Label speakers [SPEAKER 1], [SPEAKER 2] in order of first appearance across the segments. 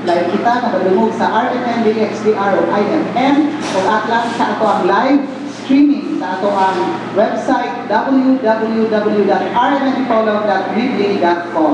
[SPEAKER 1] live kita nagadungog sa RMN, DXDR o IFM o atlas sa ato ang live streaming sa ato ang website www.rmnfollow.weebly.com.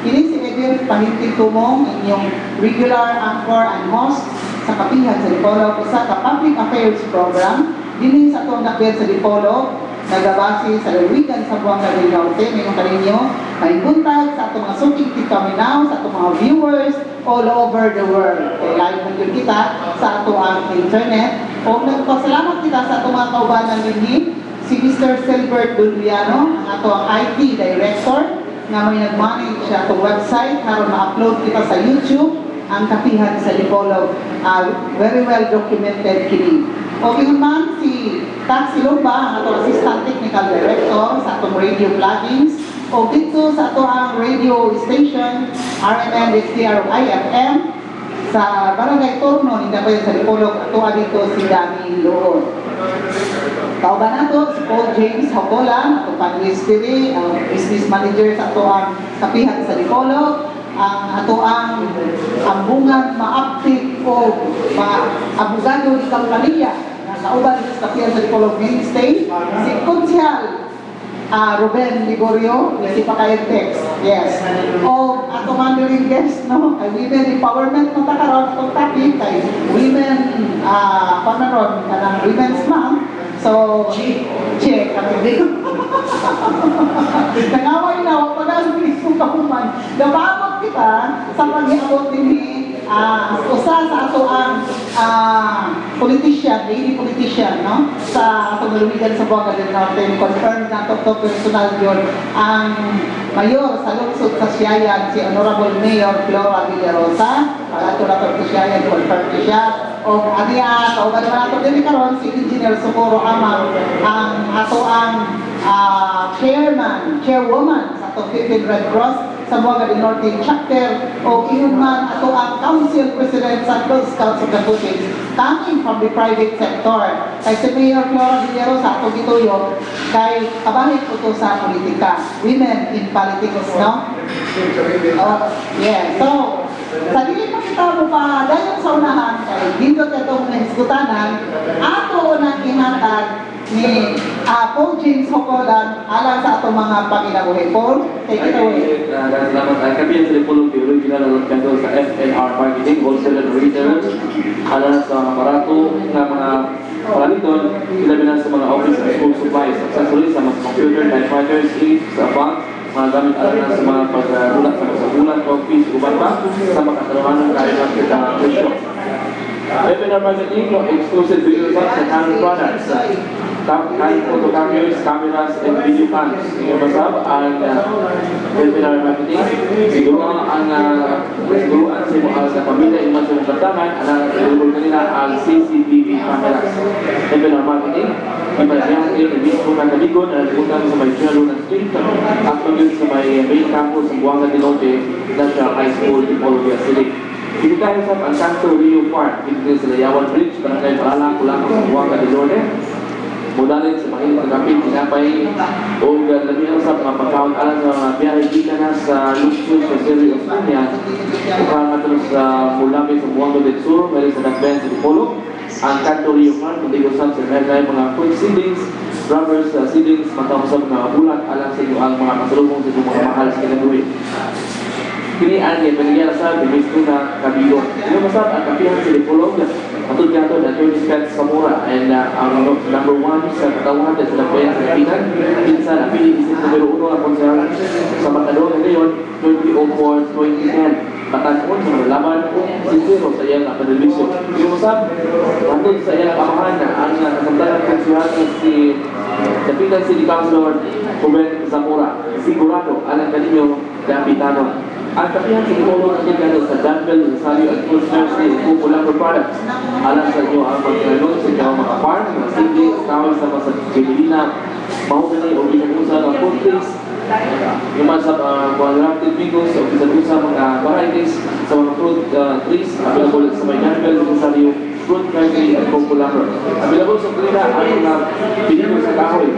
[SPEAKER 1] Kini si Edwin Pahinting Tumong, inyong regular anchor and host sa kapihan sa Dipolog, usa ka public affairs program dinhi sa atong nakbel sa Dipolog, nagabase sa Luwigan sa Buanga del Norte. Ngayong kaninyo may buntag sa atong mga suking tikaminaw, sa atong mga viewers all over the world. Kaya live na kita sa ato ang internet. O nagpasalamat kita sa atong mga kaubanan ninyo, si Mr. Silbert Dulviano, ang ato ang IT Director, nga may nag-manage sa atong website, haron ma-upload kita sa YouTube, ang kapihan sa Dipolog. Very well documented kini. Okay naman si Taxi Lumba, ang atong Assistant Technical Director sa atong radio plugins. O dito sa ato ang radio station, RMN, XDR, IFM, sa Barangay Torno, hindi ba sa Dipolog, ato dito si Dani Loon. Kauban nato si Paul James Hocola, ato panelist TV, ang business manager sa ato ang kapihan sa Dipolog, ang ato ang ambungan ma-update o abogado ni Kampalilla, na kauban sa kapihan sa Dipolog Mainstay, si Konsyal Ruben Ligorio, si Pakayentex, yes. O ato mandarin guest, no? Kay women empowerment mo ta karon atong topic kay women panaron kanang women's month. So, check kami din. Nangaway na, wag pag-asong isong kahuman. Gabamot kita sa pag-iabot din usa sa ato ang politician, lady politician, no? Sa atong lumigan sa Buanga del Norte, confirmed na ito personal yun, ang mayor sa lungsod sa Siayan, si Honorable Mayor Flora Villarosa. Para ito na ito Siayan, confirmed siya. O aniya, kauban naman ato din karon si Engineer Socorro Amang, ang ato ang chairwoman sa ato Philippine Red Cross sa Buanga del Norte chapter, o iyon man ato ang council president sa Girl Scouts of the Philippines, coming from the private sector. Kay si Mayor Flora Villarosa ato gituyo kay kabahin ko to sa politika, women in politics, no? Oh, yeah. So sa dili pa kita mo pa dayon sa unahan kay dito katong nahisgutanan ato nang ihatag ni Paul James Hocola alang sa atong mga panginabuhi. Paul, take it away.
[SPEAKER 2] Salamat. Kapihan sa Dipolog Bureau General Kanto sa FNR Marketing, Wholesale and Retailers, alang sa mga aparato ng mga paliton, ilabi na sa mga office and school supplies, accessories sa mga computer, typewriters, ink, sa bank, mga gamit alam na sa mga pagbulat sa masabulan, copies, uban pa, sa makatalaman ng kahit ang presyo. FNR Marketing, exclusive video shots and hand products. Kahit photocopiers, cameras, and video cams. Ngayon masab ang FNR Marketing. Siguro ang siguruan sa pamilya yung mga pagdaman, ang available kanila ang CCTV cameras. FNR Marketing, ipasyang mismo ng Kaligon na nagpuntan sa may General Street at mag-yun sa may main campus ng Buanga del Norte National High School, Dipolog City. Dito tayo sa ang Santo Rio Park, dito sa Layawan Bridge, Barangay Paralang, Kulang sa Buanga del Norte. Mula rin sa makinig na kapit, tinapay o labi ang sa mga pagkawang alam sa mga biyahe kita na sa Luxus sa Siri Osmania. Ukang natin sa Mulabi sa Buanga del Sur, meron sa Nagben sa Dipolog. Ang Santo Rio Park, hindi ko saan sa mga food seedings, rubbers, seedings, matapos sa mga bulat, alam sa inyo ang mga kasalubong sa mga mahal sa kinagawin. Kini ang pinagyan sa bibis ko na kabigo. Ito masab ang kapihan sa Dipolog. Matulad nga ito na 30 pets sa mura. And ang number 1 sa katawan at sa nagbayan sa kapihan. Minsan, ang pili-isip numero 1 ang konser sa Matador ngayon, 2004-2010. Patanon sa malalaman sincero sa iyang panelisyo. Ito masab, matulad sa iyang amahan na ang kasamdalang konsuhan si Kapitan City Councilor Ruben Zamora. Sigurado ang kaninyo kapitanon. Ang kapihan sa Dipolog ang gano'n sa Danville, Rosario at Cruz Nursery at Pupulang Products. Alam sa inyo ang pagkakaroon sa inyo mga farm, mga seedlings, tawag sa mga Jemelina, mahogany o bisagusa ng food trees, yung mga sa grafted vehicles o bisagusa mga varieties sa mga fruit trees, available sa may Danville, Rosario, Fruit Nursery at Pupulang. Available sa Kulina ang mga pinito sa kahoy.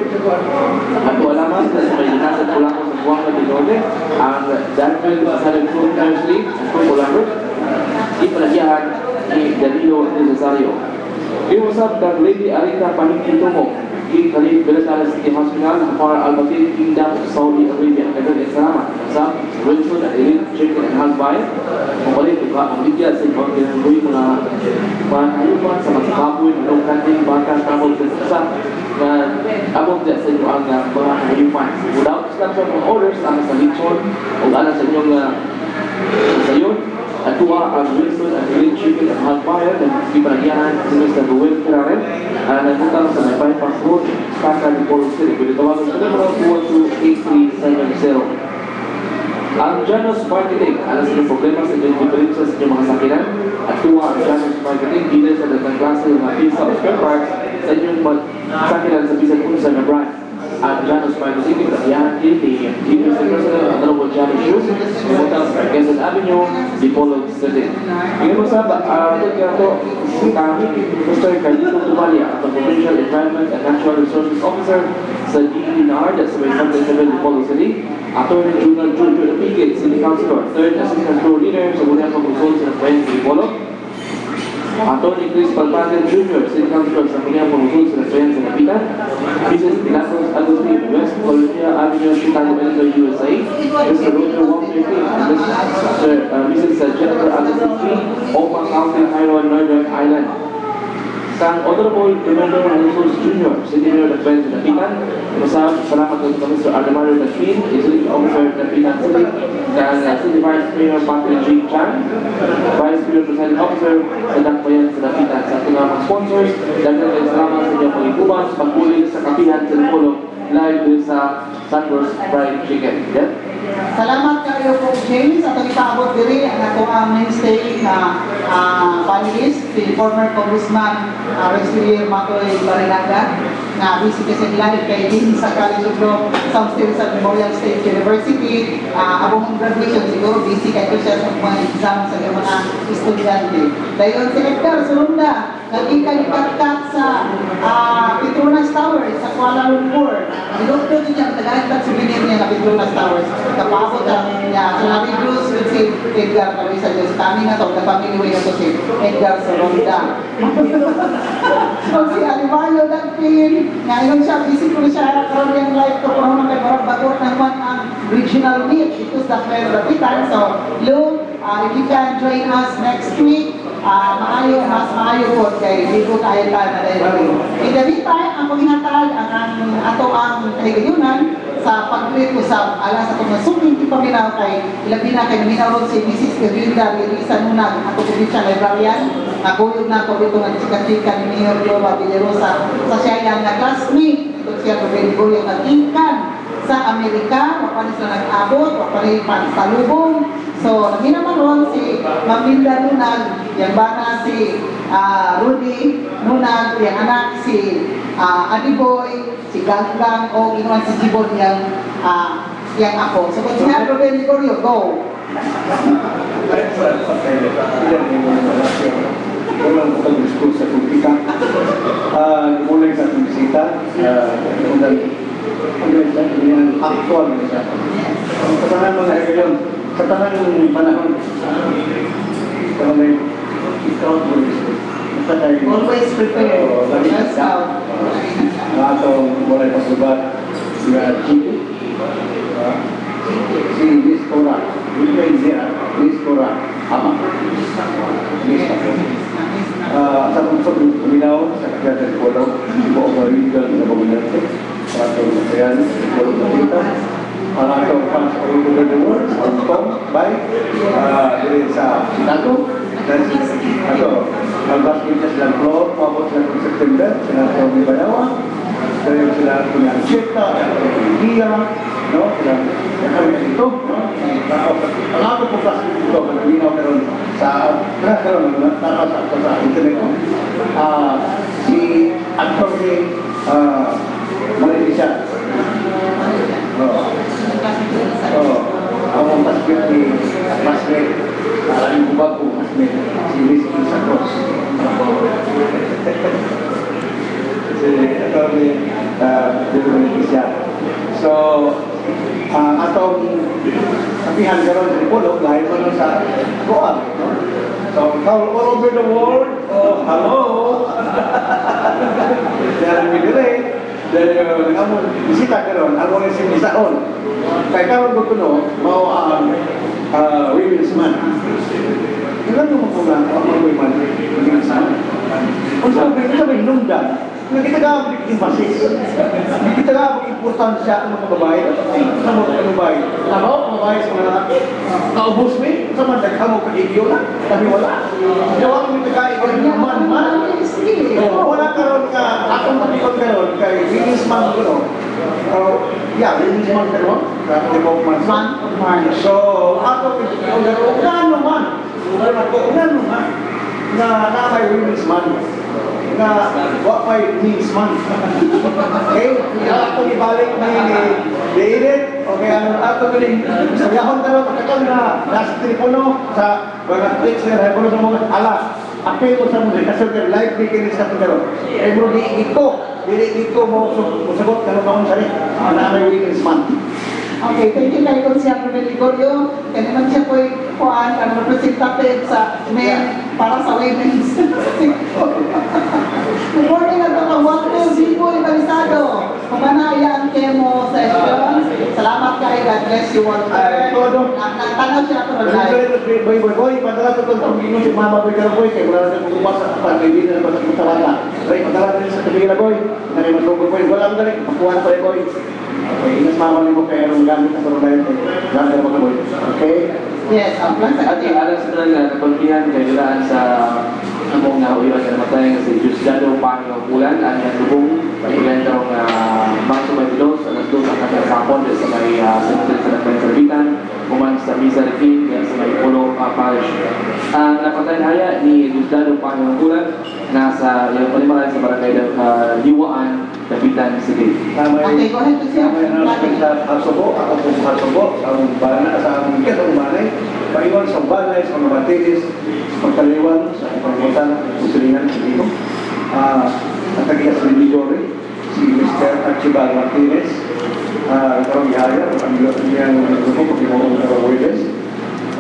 [SPEAKER 2] At alaman sa may linasad Pulang sa Buanga del Norte, ang Danville, Rosario, Fruit Nursery at Pupulang. Rosario. Iusap kang Lady Arita Paningkitumo, King Khalid bin Abdullah City Hospital, Hafar Al-Batin, Kingdom of Saudi Arabia. Kagad salamat sa Wilson at Elite Chicken and Husband. Mamulit ito ang bigyan sa ibang ginagawa mga panayuman sa masakaboy, mga kanting, baka, tamol, sa na abot din sa inyo ang mga hayuman. Without instruction of orders, ang sa lechon o alam sa inyong sayon, at tuwa ang Wilson at Elite Chicken at Hotfire na ipanagyahan si Mr. Ruel Kiraren nagpunta sa may bypass road, Kaka ni Polo City. Pwede tawagan sa numero 212-8370. Ang Janus Marketing, alas ng problema sa inyong differences sa inyong mga sakinan at tuwa ang Janus Marketing dito sa dagang klase ng mga pizza o spare parts sa inyong sakinan sa bisan unsa na brand. Ang Janus Marketing, ipagyahan din dito sa personal at dalawang Janus Shoes, pumunta sa Quezon Avenue, Dipolog City. Ngayon mo sa ito kaya ito, si kami, Mr. Carlito Tumalia, ang Provincial Environment and Natural Resources Officer sa DENR, sa may Santa Isabel, Dipolog City. Attorney Junior Junior Pigit, City Councilor, 3rd Assistant Floor Leader sa Bulihan Pag-Consol sa Friends Dipolog. Attorney Chris Palpagan Jr., City Councilor sa Bulihan Pag-Consol sa Friends sa Kapitan. Mrs. Pilatos Agustin, West Columbia Avenue, Chicago, Illinois, USA. Mr. Roger Wong-Jeffrey, Mrs. Jennifer Agustin, Opa County, Taiwan, Northern Ireland. Sang Honorable Remember Jesus Jr., City Mayor ng Friends sa Kapitan. Salamat sa Mr. Ademario Tashwin, Executive Officer ng Kapitan City. Kang City Vice Mayor Patrick G. Chan, Vice Mayor Presiding Officer sa Dakbayan sa Kapitan. Sa ating mga sponsors, dahil kayo salamat sa inyong pag-ikuban, pagkuling sa Kapitan sa Lupolo, live din sa Santos Fried Chicken. Yeah?
[SPEAKER 1] Salamat kayo po, James. At ang ipaabot diri ang ato ang mainstay na panelist, si former Congressman Resilier Matoy Barinaga, na busy kasi live kay Dean sa College of Law, South sa Memorial State University. Abong graduation siguro, busy kayo siya sa mga exam sa mga estudyante. Dayon si Edgar Sulunda, nag-ikat-kat sa Petronas Towers sa Kuala Lumpur. Dinoktor niya, taga-ikat souvenir niya na Petronas Towers. Kapasok niya, sa Nabi Bruce with si Edgar, kami sa Diyos. Kami na to, na-family way na to si Edgar Sulunda. So si Alimario Dagpin, ngayon siya, busy ko siya, karoon yung live to, kung naman bagot naman ang regional meet. Ito sa Dapitan. So, Lou, if you can join us next week, mas maayo po kay Ligo tayo na dahil. In the meantime, ang paghinatag ang ato ang kahigayunan sa pag-usap alas sa mga suming ipaminaw kay ilabina kay minawag si Mrs. Gerlinda Elisa Nunag, ato provincial librarian. Naguyog na ko dito ng chika-chika ni Mayor Globa Villarosa sa siya yan na classmate. Ito siya ko yung nag-inkan sa Amerika, wapanis na nag-abot, wapanis sa lubong. So, naminaman ron si Maminda Nunag, yung bana si Rudy Nunag, yung anak si Adiboy, si Ganggang, o inuman si Jibon yung ako. So, kung siya, Ruben Ligorio, go!
[SPEAKER 3] Walang pag-discuss sa politika. Mulai sa bisita, aktual na siya. Sa tanang mga ngayon, sa tanang panahon, kung may ikaw,
[SPEAKER 1] Always prepare. That's how.
[SPEAKER 3] Atong mulai pasubat nga Chico, si Liz Cora, Liz Cora, ama. Liz Cora. Sa punsod uminaw sa Kagatan Polo, buong marigal na pagulante, para sa masayan, Polo na kita. Ang atong fans all over the world, Hong Kong, Bay, din sa Chicago, dan ang basket silang floor, pabot silang September, silang Tommy Bayawa, dan silang punya Jeta, India, no, silang kami dito, no. Ang ako po basket ito, malinaw karon sa internet ko. Si Anthony Malaysia. Ang basket ni Masmet, alam ko ba po Masmet, si Rizky Sacros. Si Anthony Malaysia. So, atong sabihan karon sa Polo, dahil mo sa Goa, no? So, all over the world, oh, hello. Dari Midire, dari kamu bisita karon, ako rin si Bisaon. Kaya karon ko kuno, mau Women's Month. Ilan mo kulang ang Women's Month? Kung sabi nungdan, kita ka mag-emphasis. Kita ka mag-importansya ng mga babae. Sa mga babae. Tama ko, babae sa mga lalaki. Naubos mo eh. Sa mga dagha mo pag-igyo na. Tapi wala. Gawa mo yung nagkaigyo ng man. Wala karon ka, akong tapikot karon kay Women's Month karon. Yeah, Women's Month karon. Month of March. So, ako pinagkaroon karon. Kano man. Kano man. Na may Women's Month. Na what my means man. Okay? Ako ibalik na yun David. Okay, ano ato ko rin. Sabihan ka lang, pagkakal na nasa telepono sa mga text na telepono sa mga alas. Apel ko sa mga kasi live di kinis sa pagkaro. Eh bro, di ito mo sagot ka lang akong sarili. Na may Women's Month.
[SPEAKER 1] Okay, thank you kayo kung siya Gregorio. Kaya naman siya po'y kuhaan, representative sa men para sa women's. Good morning at mga Wato, Zipo, Ibalisado. Kumanaya ang chemo session. Salamat kayo, God bless you, Walter. Nagtanaw siya ito mag-live.
[SPEAKER 3] Boy, padala ito itong gino si Mama Boy Karaboy. Kaya wala na kung basa sa pag-ibig na sa wala. Boy, padala rin sa tabi na Boy. Nari matugod Boy. Wala ang galing. Makuhaan pa rin Boy. Okay, inas Mama mo kaya anong gamit na sa tayo. Gamit mo ka Boy. Okay?
[SPEAKER 1] Yes, ang plan sa
[SPEAKER 2] At alam sa talaga, kapagpihan kayo daan sa among nahuiwan na namatay nga si Diosdado Panyo Bulan, ang yung lubong, pag-ilan daw na Marso Baibilos, alas 2 ang kanyang sapon sa may Cemetery sa Nagpay Sarbitan, kuman sa Misa Rikin, sa may Pulo Parish. Ang napatay haya ni Diosdado Panyo Bulan, nasa yung palimaran sa barangay Liwaan, Dapitan City.
[SPEAKER 1] Okay, go ahead to siya.
[SPEAKER 3] May announcement sa Hasobo, ako po sa Hasobo, sa among bana, sa among kitong banay, paiwan sa banay, sa mga batilis, sa pagkaliwan, sa pagkakutan, sa silingan, sa dito. Ang tagias ni Midori, si Mr. Archibald Martinez, karong ihaya, ang niyang grupo, pag-imong Karawaides,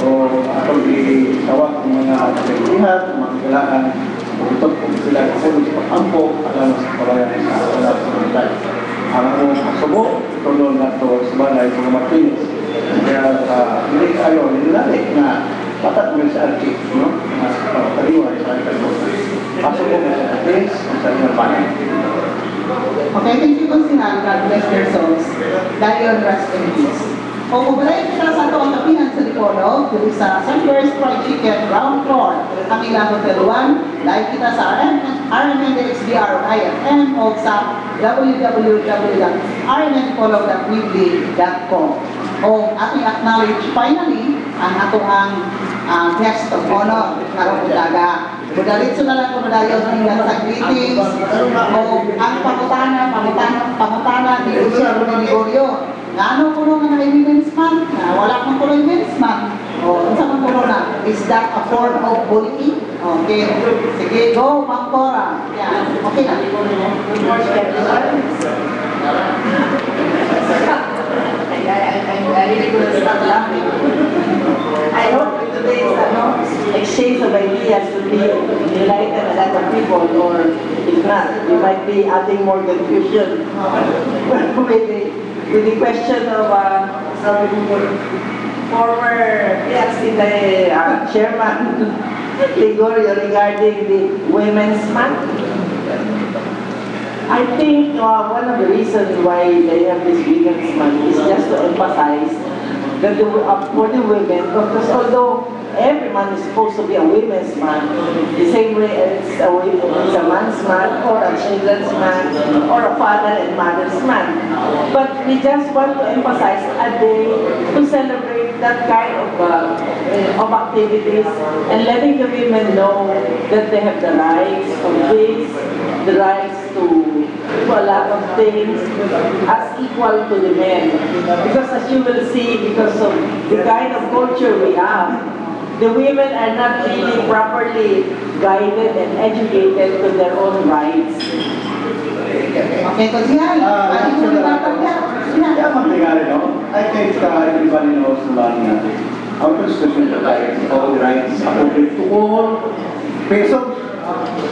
[SPEAKER 3] o atong itawag ng mga kaibihan, mga kailangan, ito kung sila kasunod sa pag-ampo, alam sa palayan sa alam sa mga ang among kasubo, ito doon na ito sa banay, mga Martinez. Kaya hindi kayo, nilalik na patat mo sa Archie, no? Kaliwa sa Archie. Pasok mo sa Archie, sa inyong banay.
[SPEAKER 1] Okay, thank you kung sinang God bless their souls. Dion rest in peace. Kung ubalay kita sa ito ang kapihan sa Lipono, dito sa Sunburst Fried Chicken, ground floor, Camila Hotel 1, live kita sa RMNXBR IFM o sa www.rmnpolo.weebly.com. O ating acknowledge finally ang ato ang guest of honor karong udaga. Budalitso na lang kung dayon hinggan sa greetings o ang pangutana ni Lucia Gregorio. Ano kuno nga na Women's Month? Wala kang kuno Women's Month. O, unsa man kuno na? Is that a form of bullying? Okay. Sige, go, Mangkora. Yan. Okay na. I really couldn't stop laughing. I hope today's exchange of ideas will be enlighten a lot of people, or if not, you might be adding more confusion with the question of some former PSC chairman Gregorio regarding the Women's Month. I think one of the reasons why they have this Women's Month is just to emphasize that for the women, because although every month is supposed to be a women's month, the same way it's a man's month, or a children's month, or a father and mother's month. But we just want to emphasize a day to celebrate that kind of activities and letting the women know that they have the rights of this, the rights to a lot of things as equal to the men. Because as you will see, because of the kind of culture we have, the women are not really properly guided and educated to their own rights. Okay, because
[SPEAKER 3] Yeah, everybody knows the Our Constitution provides all the rights appropriate to all persons,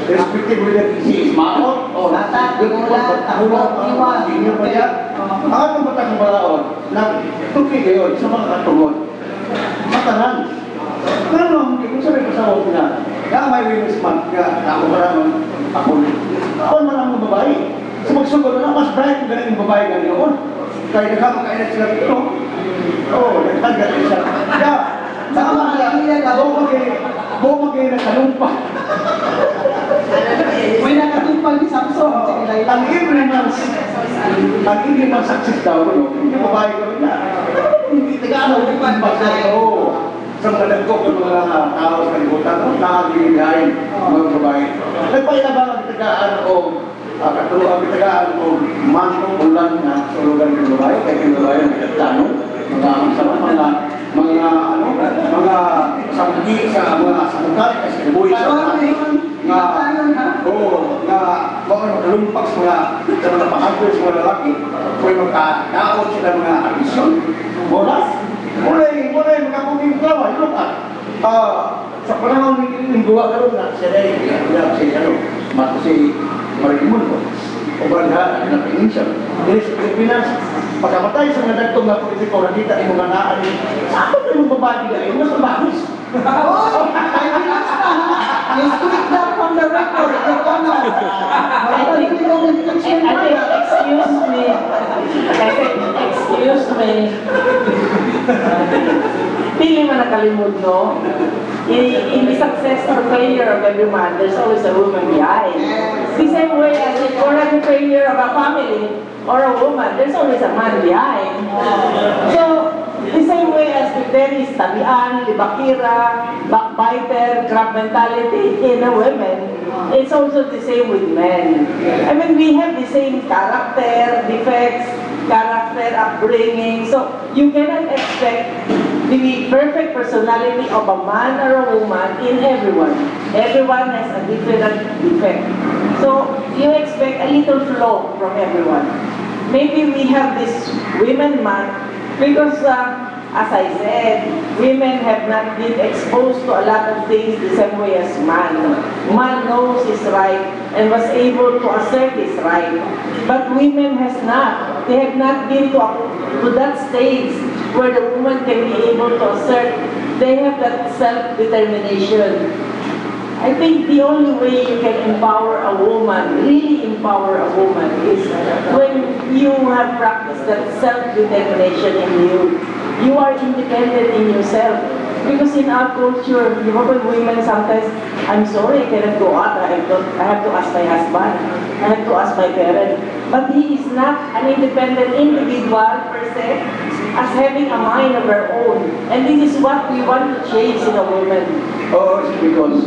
[SPEAKER 3] respective whether he is maot o
[SPEAKER 1] Bata,
[SPEAKER 3] gulat,
[SPEAKER 1] iwan.
[SPEAKER 3] senior pa yan. Ang atong batang balaod, nagtuki ngayon sa mga katulog, matahan. Pero kung sabi ko sa ako na, may women's month nga, ako maramang ako man ang babae. So magsugod na, mas bright galing yung babae nga noon. Kaya nagkamakainan sila dito. Oo, nagkagat siya. Kaya, sama na, bumagay na kalumpa.
[SPEAKER 1] May nakatumpal ni Samson. Sige, Laila.
[SPEAKER 3] Ang every month success daw, yung babae ko rin na. Hindi taga-ano, hindi man ba sa'yo. Sa mga nagkok ng mga tao sa kalibutan, nakagiligayin mga babae. Nagpailabang ang tagaan o katulong ang tagaan o mantong ulan na sa lugar ng babae, kaya yung babae ang nagtanong, mga samgi sa mga samukat, kasi ibuhi sa mga lumpak sa mga pahagod sa mga lalaki, kung magkakaot sila mga ambisyon, moras, mulai magkakungking kawa, yun sa panahon ng gawa ka rin na si Marikimun ko, o Barha, na Peninsya. Dili sa Pilipinas, pagkamatay sa nadagtong na politiko, nakita yung mga naan, saan ba yung babae na yun? Mas mabagos.
[SPEAKER 1] Oh, I relax na. You speak that from the record. Your Honor.
[SPEAKER 4] Excuse me. Excuse me. Pili man nakalimod, no? In the success or failure of every man, there's always a woman behind. The same way as if for every failure of a family or a woman, there's always a man behind. So, the same way as if there is tabian, libakira, backbiter, crab mentality in a woman, it's also the same with men. I mean, we have the same character, defects, character, upbringing, so you cannot expect the perfect personality of a man or a woman in everyone. Everyone has a different defect. So, you expect a little flaw from everyone. Maybe we have this women month because, as I said, women have not been exposed to a lot of things the same way as man. Man knows his right and was able to assert his right. But women has not. They have not been to that stage where the woman can be able to assert. They have that self-determination. I think the only way you can empower a woman, really empower a woman, is when you have practiced that self-determination in you. You are independent in yourself. Because in our culture, you know, when women sometimes, I'm sorry, I cannot go out. I have to ask my husband. I have to ask my parents. But he is not an independent individual per se, as having a mind of her own. And this is what we want to change in a woman.
[SPEAKER 3] Oh, it's because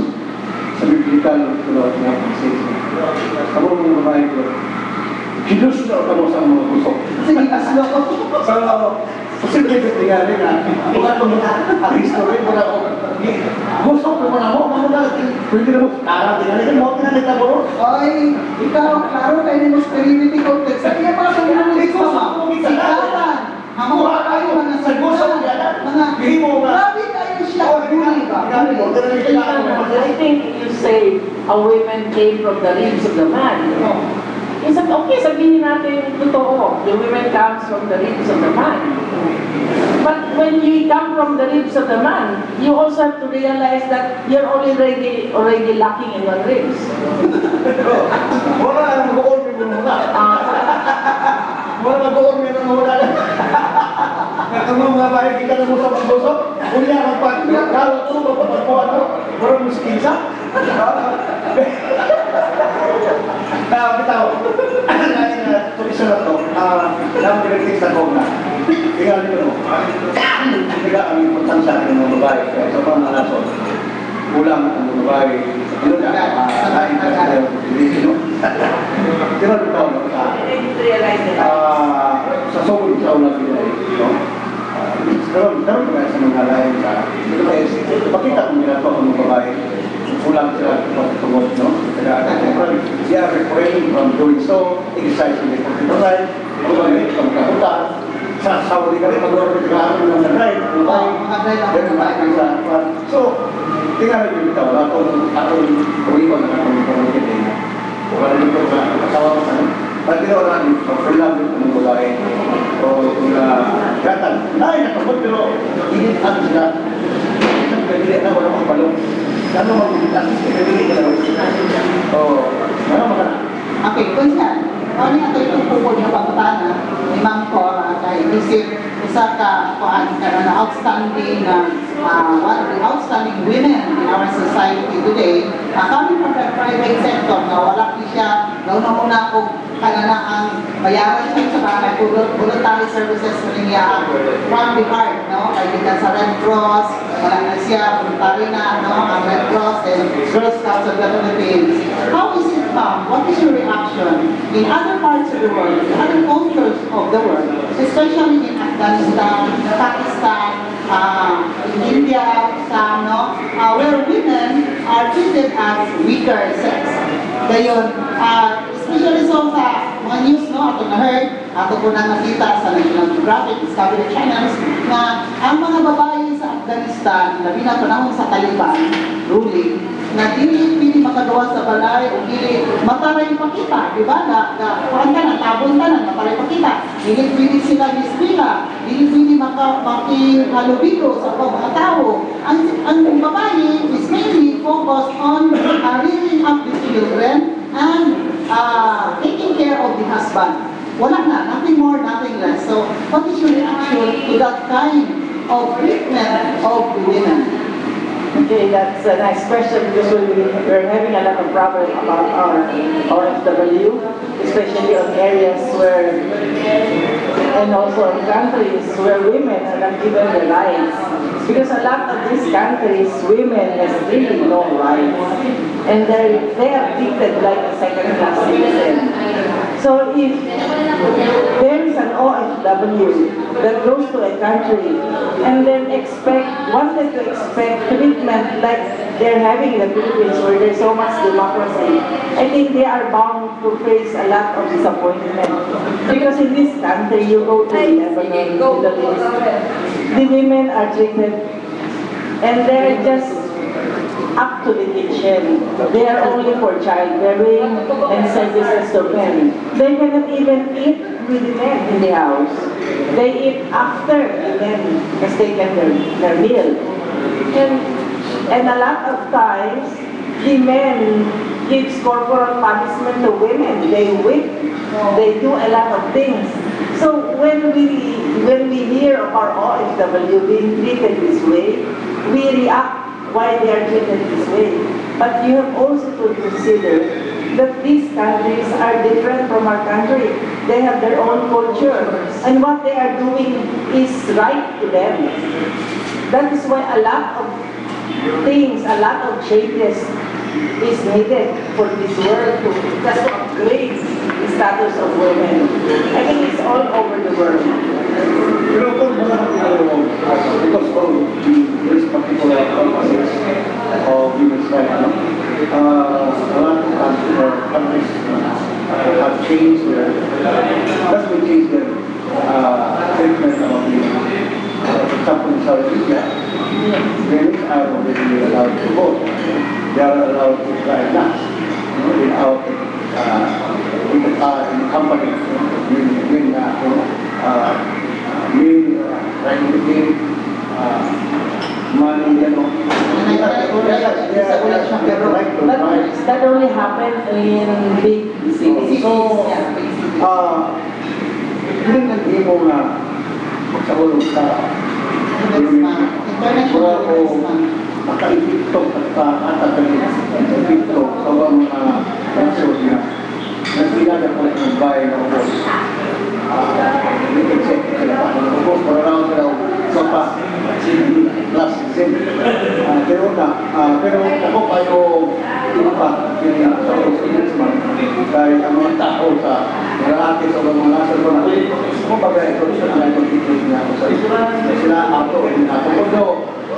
[SPEAKER 3] sa biblical tulad na pagsis. Kamu mga babae ko, kidus na kamo sa mga kusok.
[SPEAKER 1] Sige, aslo ko.
[SPEAKER 3] Posible ko tingnan na, kung ano ang history mo na ako, gusto ko mo na mo, kamo na, pwede na mo, tingnan mo, tinanita mo.
[SPEAKER 1] Ay, ikaw, klaro kayo ni Prosperity Context. Sa iya pa sa mga sikatan. Amo kayo mga sagusan, mga grabe kayo siya.
[SPEAKER 4] I think you say a woman came from the ribs of the man. Okay, sabihin natin totoo, the women comes from the ribs of the man. But when you come from the ribs of the man, you also have to realize that you're already lacking in one ribs.
[SPEAKER 3] Wala ang buon mo muna. Wala buon mo muna. Kung mga bahay kita na mo sa pagdosok, kunya magpagkalo ito, magpagpuan mo, parang muskinsa. Bitaw, ito isa na ito, lang pinagtis na kong na. Tingnan nyo mo, tiga ang importansya ng mga babae, kaya sa mga nason, kulang ang mga babae, ano na, kain ka sa Pilipino. Tingnan nyo sa sogod sa ulang pinay, karoon kaya sa mga lain sa pakita kung ginagawa ang mga babae, kulang sila pagtungod, no? Kaya they are refraining from doing so, exercising the political right, kumagay, pagkakutan, sa Saudi ka rin, mag-orbit ka ng right, buhay.
[SPEAKER 1] Mga drive ang
[SPEAKER 3] Ganun
[SPEAKER 1] buhay.
[SPEAKER 3] tayo sa kwan. So, tingnan nyo dito, atong uwiwan na atong pamangkin eh. Kung ano dito sa kasawa ko sa pag ginawa natin, pag-love yung mga babae, o kung gatan, ay, nakamot, pero hindi ano sila. Hindi na wala akong balong. Ano mag-ulitan? Hindi ka lang. O, ano mga
[SPEAKER 1] Okay, kunsan, ano yung ito yung pupod na pagkatana ni Ma'am Cora kay isip isa ka kuan ka na outstanding one of the outstanding women in our society today, coming from the private sector na wala siya nauna kung kanana ang bayaran siya sa mga voluntary services na niya from the heart, no? Kaya kita sa Red Cross, wala na siya, voluntary na, no? Ang Red Cross and Girl Scouts of the Philippines. How is it, ma'am? What is your reaction in other parts of the world, in other cultures of the world, especially in Afghanistan, Pakistan, in India, some, no? Where women are treated as weaker sex. Gayon, especially so sa mga news, no, ato na-heard, ato po na nakita sa National Geographic, Discovery Channels, na ang mga babae sa Afghanistan, labi na panahon sa Taliban ruling, na dili makagawa sa balay o dili mataray pakita, di ba? Kuhan ka na, tabon ka na, mataray pakita. Dili pwede sila biskwila, dili pwede makihalubilo sa mga tao. Ang babae is mainly focused on rearing up the children and taking care of the husband. Wala na, nothing more, nothing less. So, what is your reaction to that kind of treatment of the women?
[SPEAKER 4] Okay, that's a nice question because we're having a lot of problem about our OFW, especially on areas where, and also in countries where women are not given the rights. Because a lot of these countries, women has really no rights. And they are treated like a second-class citizen. So if there is an OFW that goes to a country and then wanted to expect treatment like they're having in the Philippines where there's so much democracy, I think they are bound to face a lot of disappointment. Because in this country, you go to Lebanon, Middle East, the women are treated and they're just up to the kitchen. They are only for childbearing and services to men. They cannot even eat with the men in the house. They eat after the men because they get their meal. And a lot of times, the men gives corporal punishment to women. They whip. They do a lot of things. So when we hear of our OFW being treated this way, we react why they are treated this way. But you have also to consider that these countries are different from our country. They have their own culture. And what they are doing is right to them. That is why a lot of things, a lot of changes is needed for this world to just upgrade the status of women. I think it's all over the world.
[SPEAKER 3] Pero kung because of this particular emphasis of women's rights, a lot of countries have changed that's what changed their treatment of women. For example, in Saudi Arabia, women are already allowed to vote. They are allowed to drive nuts without in the company when trying to gain money,
[SPEAKER 4] But that only happened in big cities.
[SPEAKER 3] So, yun ang imo nga sa ulong sa wala ko makaipito at makaipito sa mga nasod na nagpilada ko ng bayan ng ubos. For around last pero ako kayo impact sa Congressman kahit ang mga tao sa lalaki sa mga nasod ko na kung bagay ito sa mga konstitusi niya sila ato kundo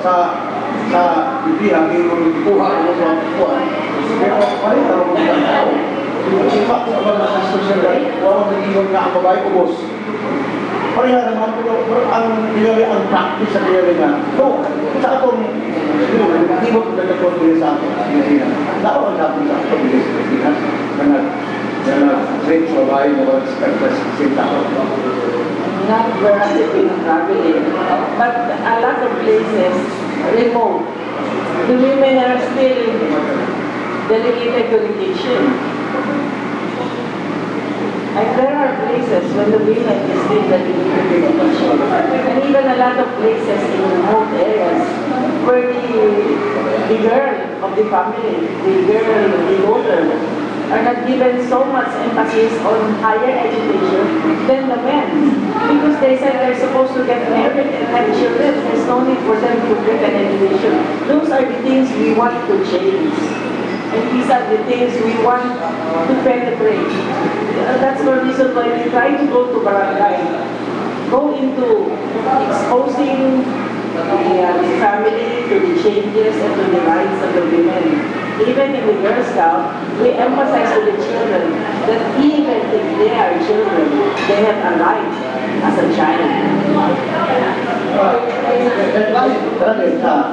[SPEAKER 3] sa ibihang yung kuha ko sa kuha pero palit ang mga tao impact sa mga social life walang nag-iwan nga ang babae ubos pareha naman, pero ang pinili, ang practice sa pinili nga, no, sa atong, hindi mo kung nagkakot nila sa ato, dapat ang dapat sa ato, bilis sa Pilipinas, na great babae na wala sa same tao.
[SPEAKER 4] Not where I've been traveling, but a lot of places, remote, the women are still delegated to the kitchen. And there are places when the women is still delegated to the kitchen. And even a lot of places in remote areas where the girl of the family, the girl, the daughter, are not given so much emphasis on higher education than the men. Because they said they're supposed to get married and have children. There's no need for them to get an education. Those are the things we want to change. And these are the things we want to penetrate. That's the reason why we try to go to barangay. Go into exposing the family to the changes and to the rights of the women. Even in the Girl Scout, we emphasize to the children that even if they are children, they have a right as a child.
[SPEAKER 3] Dahil sa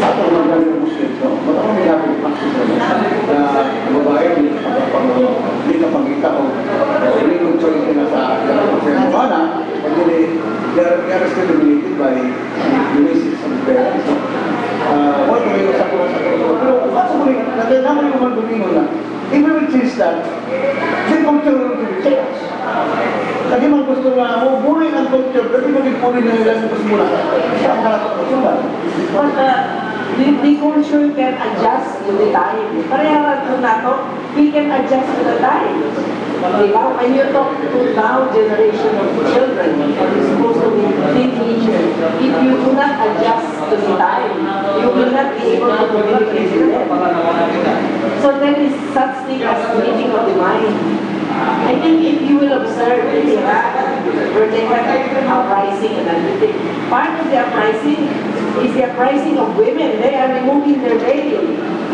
[SPEAKER 3] ato ng mga Muslim, ba't ako may dapat practice na babae, hindi ka pagkita o hindi kong choice na sa Mabana, they are still dominated by the basics of the parents. Wala ko ngayon sa mga pero kaso mo rin, naman yung mga domingo na, if we will change that, then culture will be changed. Lagi man gusto nga, buhay ng culture, kasi mag-ipuli na nila sa mula. Siya ang kalatot ko sila.
[SPEAKER 4] But the culture can adjust to the time. Pareha ito na to, we can adjust to the time. Diba? When you talk to now generation of children, or supposed to be teenagers, if you do not adjust to the time, you will not be able to communicate with them. So there is such thing as meeting of the mind. I think if you will observe in Iraq, where they have uprising and everything, part of the uprising is the uprising of women. They are removing their veil.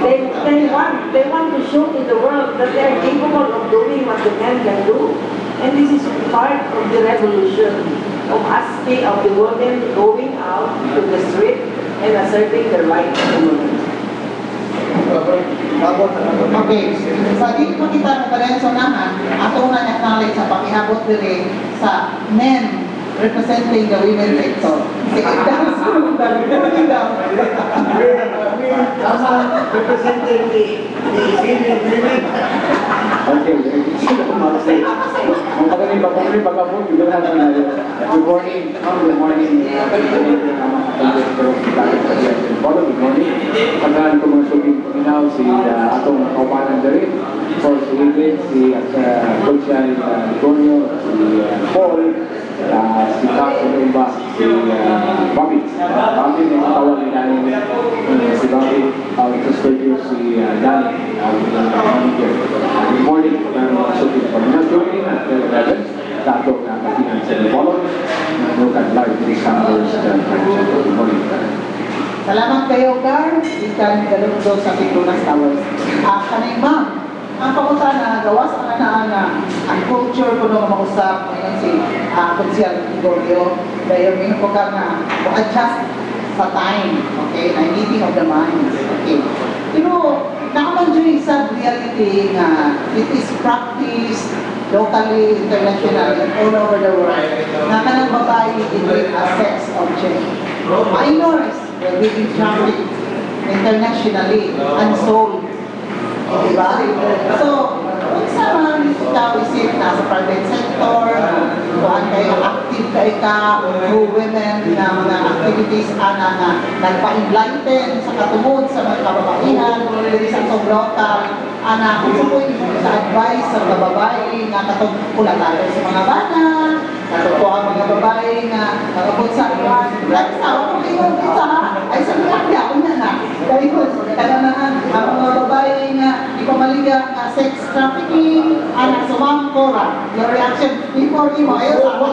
[SPEAKER 4] They want to show to the world that they are capable of doing what the men can do. And this is part of the revolution of asking of the women going out to the street and asserting their rights to the women.
[SPEAKER 1] Okay, sa dito kita na pala sa unahan, ato na acknowledge sa pakihabot diri sa men representing the women sector.
[SPEAKER 3] Representing the female women. Okay, ang pagaling pag-abot, good morning, good morning, good morning. Pagkaan ko mga shooting paminaw si atong kaupanan diri, so si Ingrid, si Coach Antonio, si Paul, si Cap, si Bobby. Bobby na katawag ni Danny, si Bobby, ito studio si Danny, manager. Good morning, pagkaan mga shooting paminaw. Joining at 11, dato na katinan sa Lipolog, Nukan Live, 3 Summers, good morning.
[SPEAKER 1] Salamat kayo, Gar. Ikan galungdo sa Pitunas Towers. Kanay ma'am, ang pangusa na gawas ang culture ko nung mausap ngayon si Consial Gregorio dahil minun ko ka na adjust sa time, okay, na meeting of the minds, okay. Pero nakaman dyan sa reality na it is practiced locally, internationally, all over the world na kanang babae is a sex object. Minors will be trafficked internationally and sold. Diba? So, kung saan ikaw isip na sa private sector, kung kayo active ka through women na mga activities na nagpa-enlighten sa katungod sa mga kababaihan, dili sa itong local, kung sa advice sa mga babae nga katungkula tayo sa mga bata, katutuwa ang mga babae nga nagabot sa iwan, like sa ako kayo, ay sa mga ako na dahil kananahan ang mga babae nga ipamaligya nga sex trafficking, sumangkora, your reaction before mo, ayaw sa ako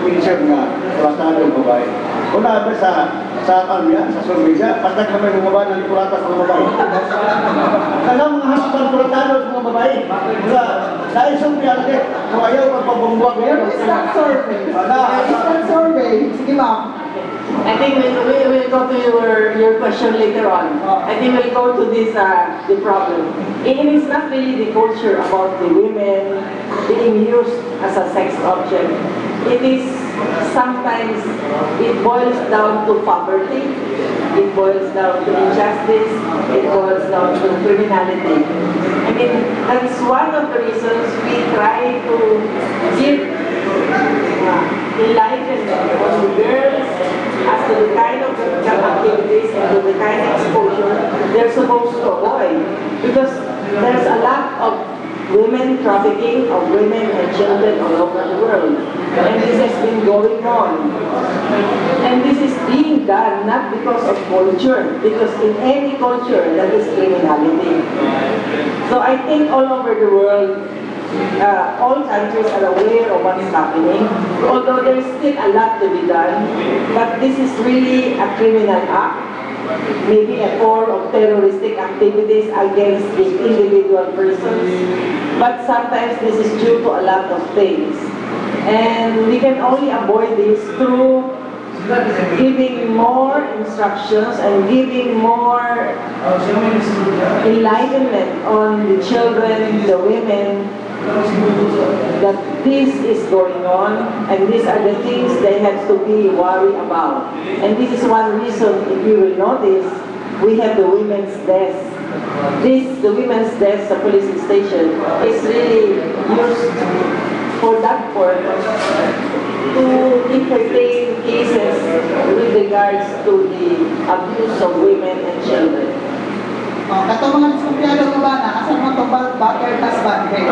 [SPEAKER 3] Minsan nga, tratado ng babae. Una ba sa sa Armia, sa Sorbeja, patag na may mga babae na likulata sa mga babae. Kaya mga hasutan pulatano sa mga babae. Wala, dahil Sorbia lagi, kung ayaw magpabungbuwag
[SPEAKER 1] Where
[SPEAKER 3] ngayon.
[SPEAKER 1] is that survey? Where is that survey? Sige ma'am.
[SPEAKER 4] I think we will go to your question later on. I think we'll go to this the problem. It is not really the culture about the women being used as a sex object. It is sometimes it boils down to poverty. It boils down to injustice. It boils down to criminality. I mean, that is one of the reasons we try to give enlightenment on the girls as to the kind of job activities and to the kind of exposure they're supposed to avoid. Because there's a lot of women trafficking of women and children all over the world. And this has been going on. And this is being done not because of culture, because in any culture that is criminality. So I think all over the world, all countries are aware of what's happening, although there's still a lot to be done. But this is really a criminal act, maybe a form of terroristic activities against the individual persons. But sometimes this is due to a lot of things. And we can only avoid this through giving more instructions and giving more enlightenment on the children, the women, that this is going on and these are the things they have to be worried about. And this is one reason, if you will notice, we have the women's desk. The women's desk, the police station, is really used for that purpose, to entertain cases with regards to the abuse of women and children.
[SPEAKER 1] Kato mga diskumpiyado ka ba na? Asan mo itong battered husband? Okay.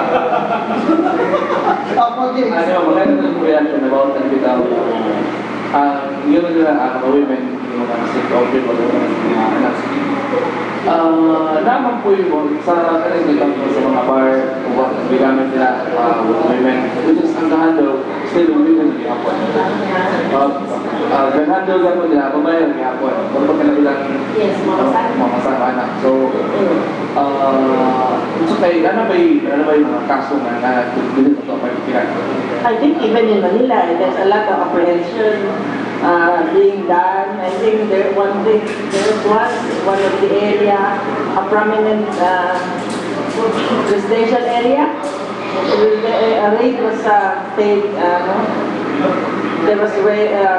[SPEAKER 2] Maganda ng reaction about and without yun nila mga women, yung mga sick object o mga anak. Naman po yung sa kanilitan po sa mga bar o what gamit nila with women, which is ang handle still women ng hapon. Handle lang po nila, babae ng hapon. Pero pag kailangan mga anak. So, ano ba yung mga kaso na dito ito particular?
[SPEAKER 4] I think even in Manila, there's a lot of apprehension being done. I think there was one of the area, a prominent residential area. A raid was there was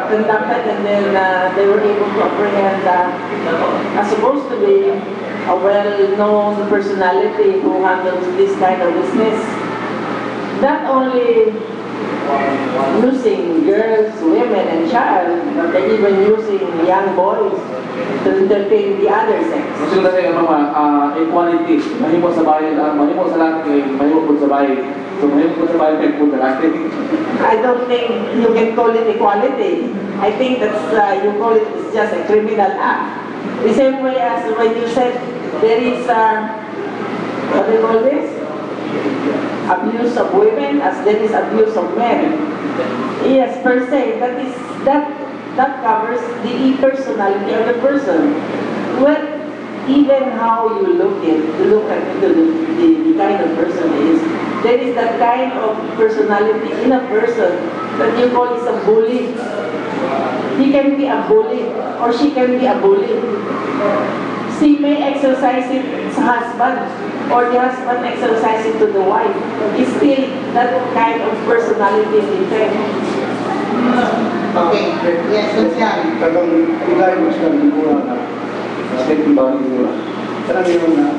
[SPEAKER 4] conducted, and then they were able to apprehend supposed to be a well-known personality who handles this kind of business. Not only using girls, women, and child, but they're even using young boys to entertain the other sex.
[SPEAKER 2] Gusto ko kasi equality, mahimo sa bayan, mahimo sa laki, mahimo po sa bayan. So mahimo po sa bayan, mahimo po sa laki.
[SPEAKER 4] I don't think you can call it equality. I think that's, you call it just a criminal act. The same way as when you said there is, what do you call this? Abuse of women as there is abuse of men. Yes, per se, that covers the personality of the person. Well, even how you look at the kind of person is, there is that kind of personality in a person that you call is a bully. He can be a bully or she can be a bully. She may exercise it to husband or the husband exercise it to the wife. It's still that kind of personality defect.
[SPEAKER 1] Okay. Yes, that's yan.
[SPEAKER 3] Tagang ilay mo siya ng mura na statement ba ng mura. Tanang yun na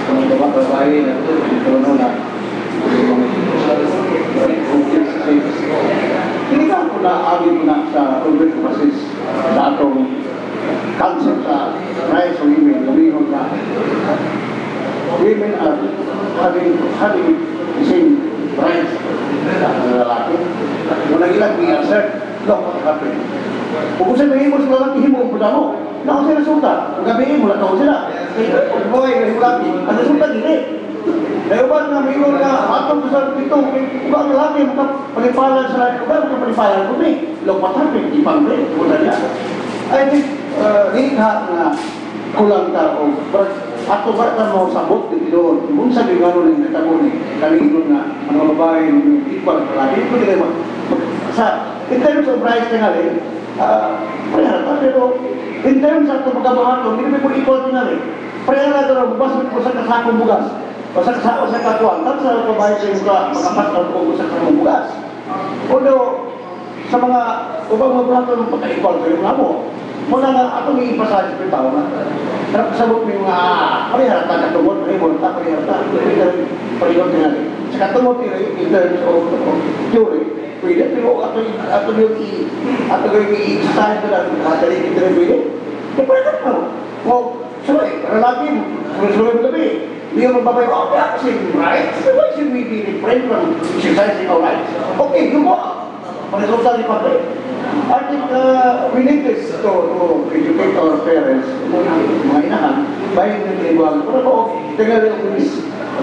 [SPEAKER 3] kung babae na ito na kinikaan ko na agin ko na sa Albert Basis sa atong concept sa rights of women, lumihon na women are having the same rights sa lalaki. Kung nagilang we assert, look what happened. Kung sabihin mo sa lalaki, himo ang puta mo, na kung sila resulta, kung gabihin mo, lataon sila. Kung boy, lalaki, ang resulta dili. Kaya ba nga mayroon ka, atong sa dito, iba ang lalaki, palipalan sa lalaki, iba ang palipalan ko, look what happened, ipang-break, puta niya. I think, liha na kulang ta o ato ba ta mo sabot di doon kung sa bigano ni natabo ni kanino na ang mga babae ng equal na laki ko dili sa in terms of rights tingali prehara pero in terms of pagkabahato hindi mo equal tingali prehara to bukas mo sa kasakong bugas o sa katuan tapos sa babae sa mga makapat o sa kasakong bugas although sa mga ubang mga plato ng pagka-equal kayo nga mo muna nga atong i-emphasize ko yung tao na sabot mo yung parihara ta katungod parihara ta parihara tingali sa katungod in terms of theory pwede pero ato yung i-exercise ko lang matalik ito rin pwede pwede ka mo sorry lalaki sulit gabi hindi yung mababay ko okay kasi rights why should we be refrained from exercising our rights okay yung mo resulta ni Pablo. I think we need this to educate our parents, mga inahan, by individual. Pero ako, tingnan ko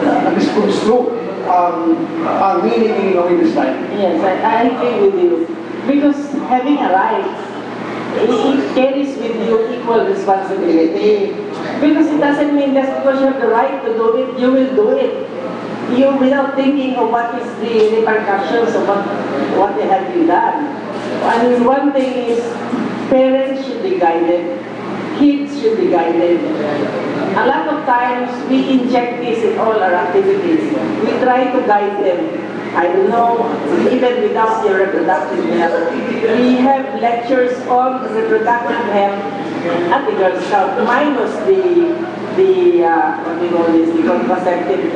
[SPEAKER 3] nag-construe ang meaning of this time.
[SPEAKER 4] Yes, I agree with you. Because having a right, it carries with you equal responsibility. Because it doesn't mean just because you have the right to do it, you will do it. You without thinking of what is the repercussions of what they have been done. I mean, one thing is parents should be guided, kids should be guided. A lot of times we inject this in all our activities. We try to guide them. I don't know, even without your reproductive health. We have lectures on reproductive health at the Girl Scout, minus what we call this, the contraceptive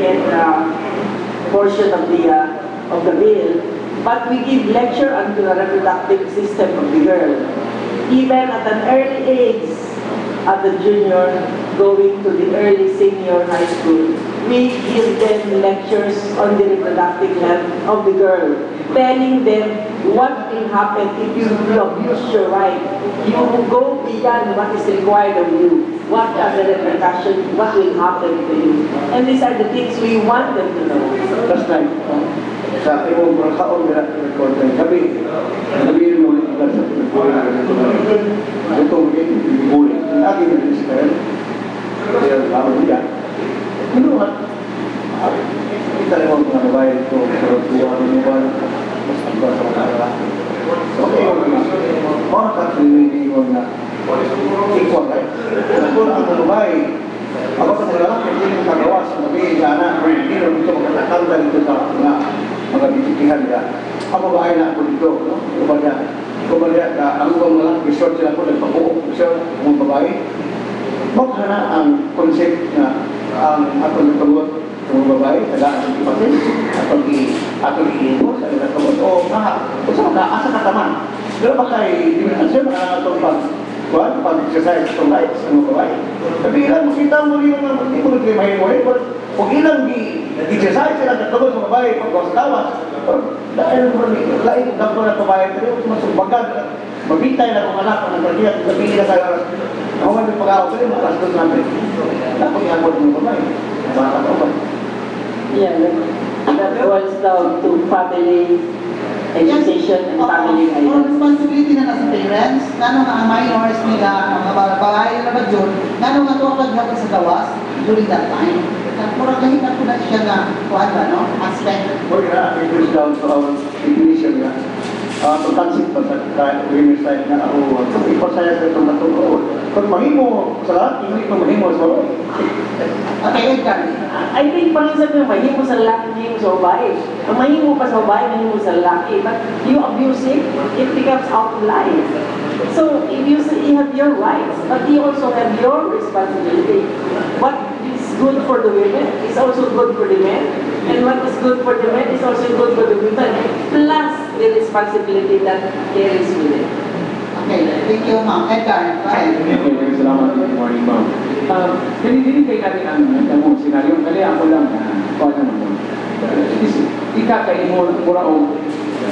[SPEAKER 4] portion of the bill. But we give lecture on the reproductive system of the girl. Even at an early age, at the junior, going to the early senior high school, we give them lectures on the reproductive health of the girl, telling them what will happen if you abuse your right. You go beyond what is required of you. What are the repercussions? What will happen to you? And these are the things we want them to know.
[SPEAKER 3] Last night, sa ibang kaon nila record ng gabi mo ito sa ito ulit ang aking minister kaya tama niya kinuha kita rin mga babae ito pero tuwa rin ba mas iba sa mga lalaki okay mga katrili ko na equal right kung ang babae ako sa mga lalaki hindi mo kagawa sa gabi sana hindi rin ito magkakanda dito sa mga bibitihan nila. Ang babae na ako dito, no? Kumbaga, ang ibang mga resort sila po, nagpabuok siya, mga babae. Maghana ang concept na ang atong nagpabuot ng mga babae, tagaan ang ipatin, atong i-iingo sa ilang kabot, o asa kataman. Pero ba kay dimension ang atong pag-exercise itong rights ng mga babae. Tapi ilang makita mo rin yung hindi mo naglimay mo kung ilang di-exercise sila katulad sa babae pagkawas-tawas, dahil lain ng dapto na babae, pero masubagan, mabitay na kung anak, ang nagpagiyat, napili na sa oras. Ako nga yung pag-aawag ko rin, makas doon namin. Dapat i-award ng babae. Baka ka ba?
[SPEAKER 4] Yeah, that boils down to family education and family
[SPEAKER 1] Ang
[SPEAKER 4] guidance.
[SPEAKER 1] responsibility na nasa parents, nano nga ang minors nila, ang mga babae na ba dyan, nano nga ito ang paghapon sa gawas during that time. Murang kahit na siya na kuhan ba, no? Aspect.
[SPEAKER 3] We're gonna reduce down to our definition nga. Pagkansin pa sa women's side na ako, ipasaya sa itong natulog. Kung mahimo sa lahat, hindi pa mahimo sa lahat.
[SPEAKER 1] Okay, Edgar.
[SPEAKER 4] I think paminsan yung mahimo sa lalaki, mahimo sa babae. Ang mahimo pa sa babae, mahimo sa lalaki. But you abuse it becomes out of line. So, if you have your rights, but you also have your responsibility. What is good for the women is also good for the men. And what is good for the men is also good for the women. Plus the responsibility that carries with it.
[SPEAKER 1] Okay, thank you, ma'am. Edgar, go ahead.
[SPEAKER 5] Okay, salamat. Good morning, ma'am. Hindi kay kami ang senaryo. Kali ako lang na kuha naman mo. Ikakay mo, mura o,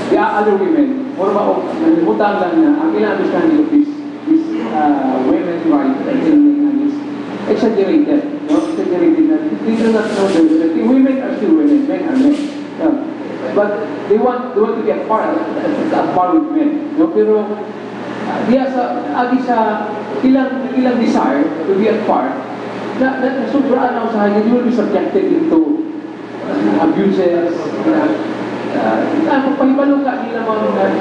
[SPEAKER 5] the other women, mura ba o, nalimutan lang na ang understanding of this women's right is exaggerated. No? Exaggerated na. They do not know that the women are still women, men are men. But they want to be a part with men. No? Pero diya sa ilang desire to be at part, na sobraan ang usahan, you will be subjected into abuses, pahibalo ka nila mga,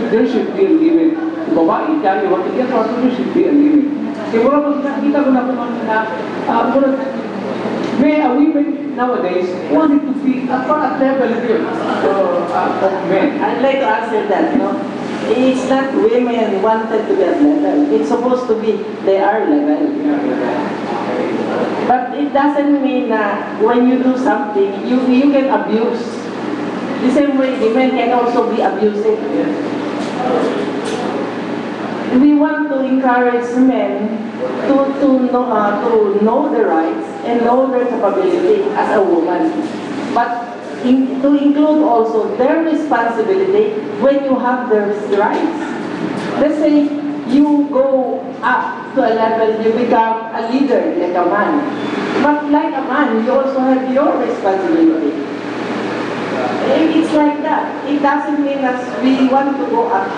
[SPEAKER 5] there should be a limit. Babae ka, you want to get out, there should be a limit. Kaya mura kita ko na kung may women nowadays wanted to be at level of men.
[SPEAKER 4] I'd like to answer that, no? It's not women wanted to be at level. It's supposed to be they are level. But it doesn't mean that when you do something, you can abuse. The same way women can also be abusive. We want to encourage men to know their rights and know their capability as a woman. But to include also their responsibility when you have their rights. Let's say you go up to a level, you become a leader like a man. But like a man, you also have your responsibility. It's like that. It doesn't mean that we want to go up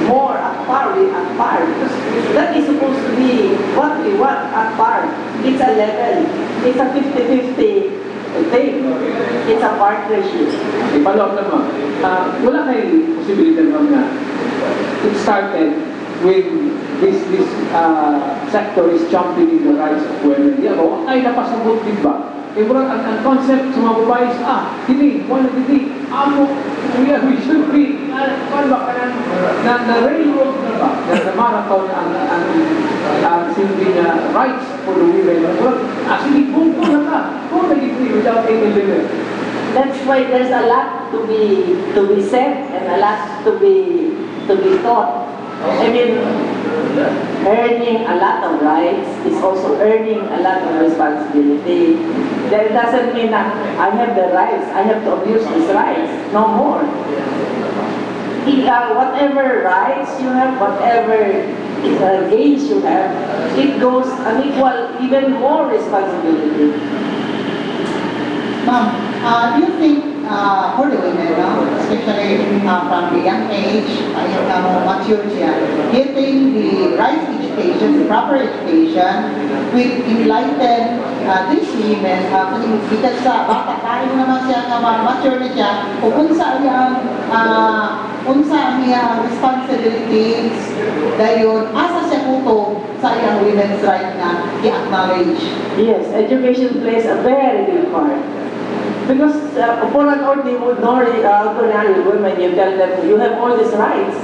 [SPEAKER 4] more at par with at par. Because that is supposed to be what we want at par. It's a level. It's a 50-50 thing. It's a partnership.
[SPEAKER 5] Follow up naman. Wala kayong posibilidad naman na it started with this sector is championing the rights of women. Ay napasabot din ba? Eh, ang concept sa mga babae is, hindi, wala hindi, we should be, paano ba ka na railroad na ba, na marathon ang simple na rights for the women. Sige, kung na ka, kung nag-agree without any limit.
[SPEAKER 4] That's why there's a lot to be said and a lot to be taught. I mean, earning a lot of rights is also earning a lot of responsibility. That doesn't mean that I have the rights, I have to abuse these rights. No more. Whatever rights you have, whatever gains you have, it goes an equal, even more responsibility.
[SPEAKER 1] Ma'am, do you think for the women, especially from the young age, yung mature siya, getting the right education, the proper education, will enlighten these women, because sa bata, tayo naman siya nga mature na siya, kung unsa ang iyang responsibilities, dayon, asa siya kuto sa iyang women's right na i-acknowledge.
[SPEAKER 4] Yes, education plays a very big part. Because for an ordinary women, you tell them you have all these rights.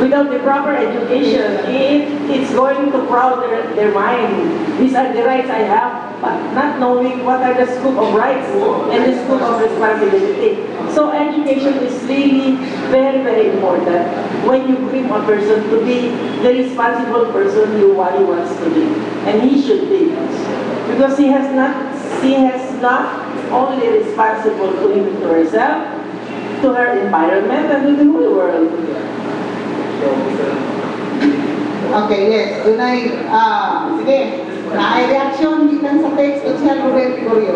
[SPEAKER 4] Without the proper education, it's going to crowd their mind. These are the rights I have, but not knowing what are the scope of rights and the scope of responsibility. So education is really very, very important when you bring a person to be the responsible person he wants to be, and he should be, because he has not only responsible to herself, to her environment, and to the whole world.
[SPEAKER 1] Okay, yes. Sige, na-reaction gikan sa text o siya Ruben Gregorio.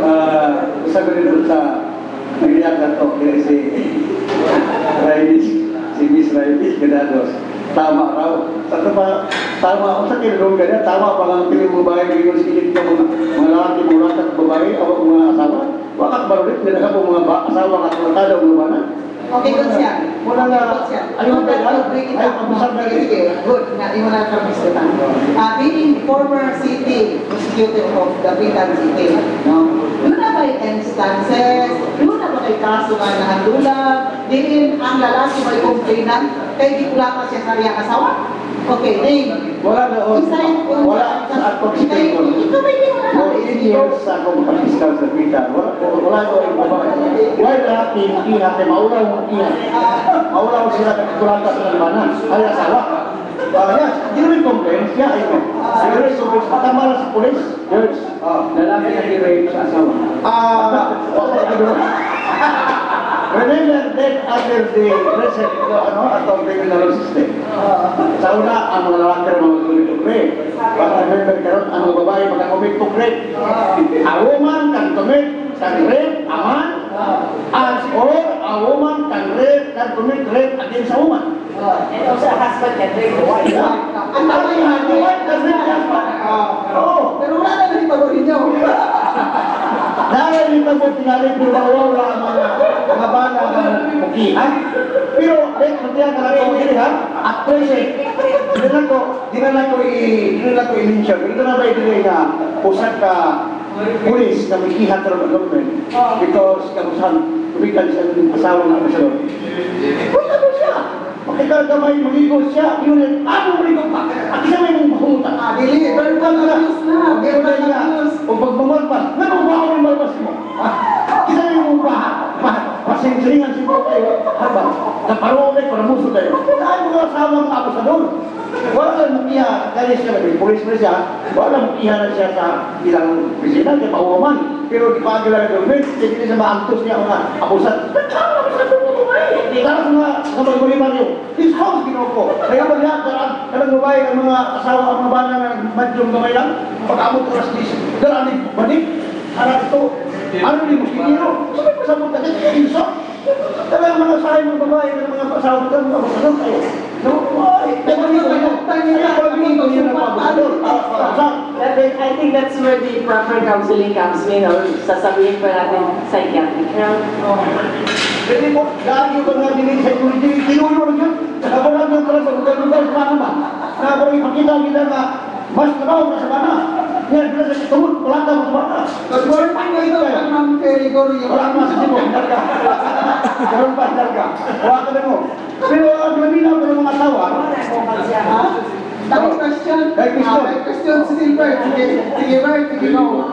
[SPEAKER 3] Sabi rin sa nag-react na to, kaya si Miss Railis Ganados, tama raw. Tama sa kinulong ganyan, tama pa lang piling babae, bigyan sikilig ng mga lalaki, mga latag babae, o mga asawa. Wakat barulit, nila ka po mga asawa at mga kadaw naman.
[SPEAKER 1] Okay, good siya.
[SPEAKER 3] Wala na,
[SPEAKER 1] Ayun na, break it up. Sige, good. Iwan na kami sa tanong. Being former city prosecutor of Dapitan City, no? Doon na ba instances, doon na ba kayo kaso nga nahandulag, din ang lalaki may complainant, kaya di pula pa siya sa riyang asawa? Okay, name.
[SPEAKER 3] Wala na, wala sa pag-speaker.
[SPEAKER 1] Ito ba yung
[SPEAKER 3] For 8 years ako makapiskal sa Dapitan. Wala ko yung babae. Wala lahat yung iha, kaya maulaw yung iha. Maulaw sila kakulata sa labanan. Ay, asawa. Yes, hindi rin complain. Siya, ayun. Hindi rin complain. Tama na sa polis.
[SPEAKER 5] George, lalaki na i-rape sa asawa.
[SPEAKER 3] Remember that under the present atong criminal system. Sa una, ang mga lalaki na mga commit to rape. But remember karon ang mga babae mga-commit to rape. A woman can commit rape a man, or a woman can commit rape against a woman.
[SPEAKER 4] And also a husband can drink the wife.
[SPEAKER 1] Ang dami yan. Pero wala na rin pag ninyo.
[SPEAKER 3] Dahil ito po tinalit ng wala ang mga bala ng pukihan. Pero, magtiyan ka lang ko hindi ha. At present, dinala ko i-mention. Ito na ba ito na pusat ka pulis na pukihan sa government because kapusan tumikan siya ng asawa ng ambasador. Punta mo siya. Makikagamay, maligo siya. Yun, ano maligo pa? At isa may mong mahuta.
[SPEAKER 1] Dili, pero pag-abuse na.
[SPEAKER 3] Pero na niya, kung pagmamalpas, ganun ba ako ng malpas mo? Isa may mong pasing-siringan si mo kayo. Haba, naparoon para muso kayo. Dahil mga asawa ng ambasador. Wala lang makiha, kaya siya, pulis na siya, wala makiha na siya sa ilang pisina, kaya pauwaman. Pero di pa ang ng government, hindi siya maantos niya mga abusat. Karang sa mga magmaliman niyo, his house ginoko. Kaya ba niya, karang babae ng mga asawa ang mga bana ng madyong gamay lang, pag-amot oras dis, daranig, banik, harap ito, ano ni Muskitiro, sabi mo sa mga kaya inso. Talagang mga sahay ng babae ng mga asawa ng mga asawa kayo. No,
[SPEAKER 4] I think that's where the proper counseling comes in, or sasabihin pa natin psychiatric help.
[SPEAKER 3] Jadi mo, lagi ko nga din sa community, tinulo rin yun. Nakabalang yung pala sa lugar-lugar sa mga ba. Nakapagpakita kita na mas trabaho na sa mana. Yan, bila sa tumut, wala ka sa mana.
[SPEAKER 1] Pag-work mo ito, pag-ma'am kay Gregorio.
[SPEAKER 3] Wala ka sa simo, darga. Karoon pa, darga. Wala ka na mo. Pero ang laminaw ko ng mga asawa,
[SPEAKER 1] Ha? Dahil question? Dahil question si Silbert. Sige, Bert, sige, go.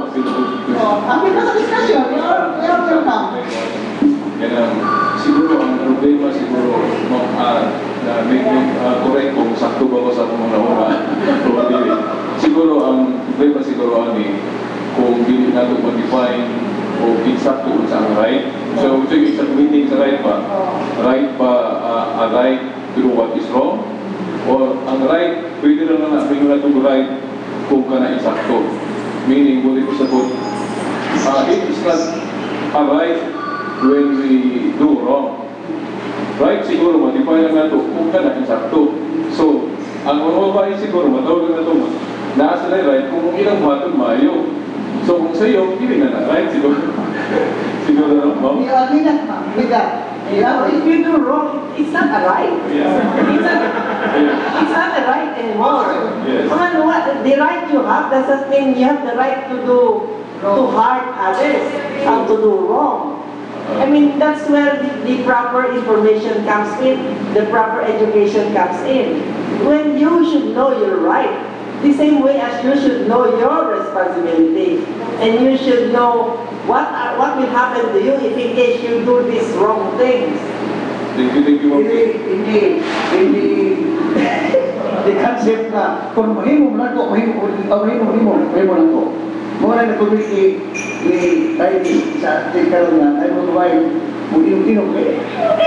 [SPEAKER 1] Amin na sa discussion. You're welcome.
[SPEAKER 6] Siguro ang problema na making correct kung sakto ba ko sa mga nauna o hindi. Siguro ang problema kung hindi natin mag-define o insakto kung saan right. So ito yung isang meaning sa right pa. Right pa, a right to do what is wrong. O ang right, pwede lang na itong right kung ka na insakto. Meaning, bulit ko sabot, it is not a right when we do wrong. Right, siguro, ma-define lang na ito kung ka na insakto. So, ang mga siguro, matawag na ito, nasa na right kung ilang matong mayo. So, kung sa'yo, hindi na right, siguro. Siguro na, ma'am?
[SPEAKER 1] We agree that, ma'am. With that.
[SPEAKER 4] Yeah, if you do wrong, it's not a right. It's not a right anymore.
[SPEAKER 6] Yes.
[SPEAKER 4] The right you have doesn't mean you have the right to hurt others and to do wrong. I mean, that's where the proper information comes in, the proper education comes in. When you should know your right, the same way as you should know your responsibility, and you should know what will happen to you if in case you do these wrong things.
[SPEAKER 6] Thank you, ma'am.
[SPEAKER 3] the concept na kung mahimo lang ko, mahimo lang ko. Mga na nagkumiti ni tayo sa tingkaroon na tayo mga babae, inom kayo.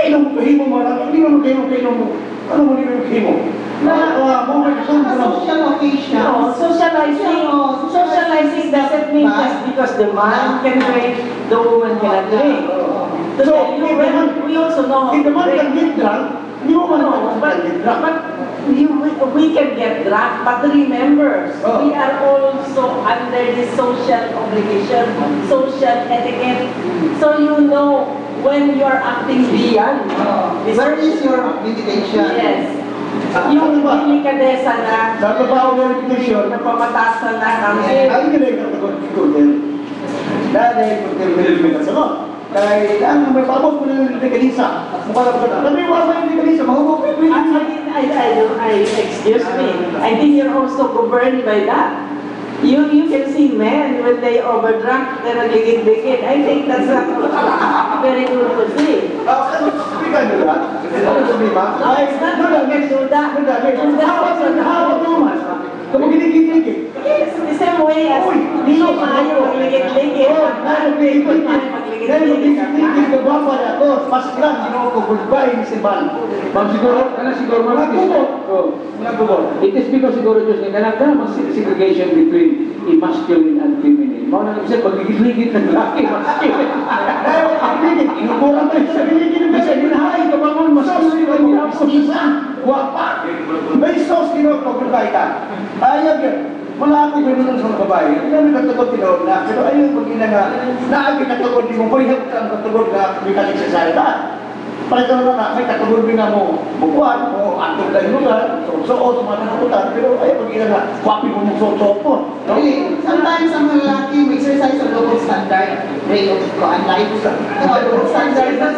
[SPEAKER 3] Inom kahimo mo lang, inom kahimo mo. Ano mo kahimo? Na mga kasunod lang.
[SPEAKER 1] Social occasion.
[SPEAKER 4] No, socializing doesn't mean just because the man can drink, the woman cannot drink.
[SPEAKER 3] So,
[SPEAKER 4] We also know how
[SPEAKER 3] if the
[SPEAKER 4] to
[SPEAKER 3] man can
[SPEAKER 4] drink.
[SPEAKER 3] get drunk, hindi mo man
[SPEAKER 4] But
[SPEAKER 3] get drunk.
[SPEAKER 4] we can get drunk, but remember, we are also under the social obligation, social etiquette. So you know when you are acting beyond.
[SPEAKER 1] Where is your meditation?
[SPEAKER 4] Yes. Yung delikadesa na,
[SPEAKER 3] Sa trabaho ng reputation,
[SPEAKER 4] na pamatasan na kami.
[SPEAKER 3] ay galing ka hotel. Dahil hotel may kasunod. Dahil ang may pabot mo ng dekalisa. Mukha na pagkata. Sabi mo ba yung dekalisa?
[SPEAKER 4] Excuse me. I think you're also governed by that. You can see men when they overdrunk, they're nagligid-ligid. I think that's very good to see.
[SPEAKER 3] We can do that. Ano sabi ba?
[SPEAKER 4] No, it's not that we can do that.
[SPEAKER 3] Hawak naman. Kapag giligid-ligid.
[SPEAKER 4] Yes, the same way as di mo maayo magligid-ligid. Magligid-ligid.
[SPEAKER 3] Kaya hindi ka ba pa ako? Mas lang, ginoo ko, goodbye, Mr. Ban.
[SPEAKER 5] Ma'am, siguro, siguro,
[SPEAKER 3] Mga kubot.
[SPEAKER 5] Oh.
[SPEAKER 3] Mga kubot.
[SPEAKER 5] It is because siguro Diyos ni kanang mas segregation between masculine and feminine. Mao na kasi pagigit-ligit ng lalaki, masculine.
[SPEAKER 3] Kaya ang ligit, inukuran mo sa ligit ng
[SPEAKER 5] Kasi ginahay ka ba mo, masculine ang gihapon.
[SPEAKER 3] Guwapa. May sos ginoo ko, goodbye ka. Ayaw yun. Wala ako binunod sa mga babae. Hindi namin katugod tinawag na. Pero ayaw pag-ina nga, naagi katugod, di mo parihap ka ang katugod na mekanik sa salita. Parang na, may katugod din na mo bukuan, mo antog tayo lugar, so-so, sumatanakutan, pero ayaw pag-ina nga, kwapi mo mong so-so po. No?
[SPEAKER 1] Really, sometimes ang mga lalaki may exercise ang double standard way of life. Double standard na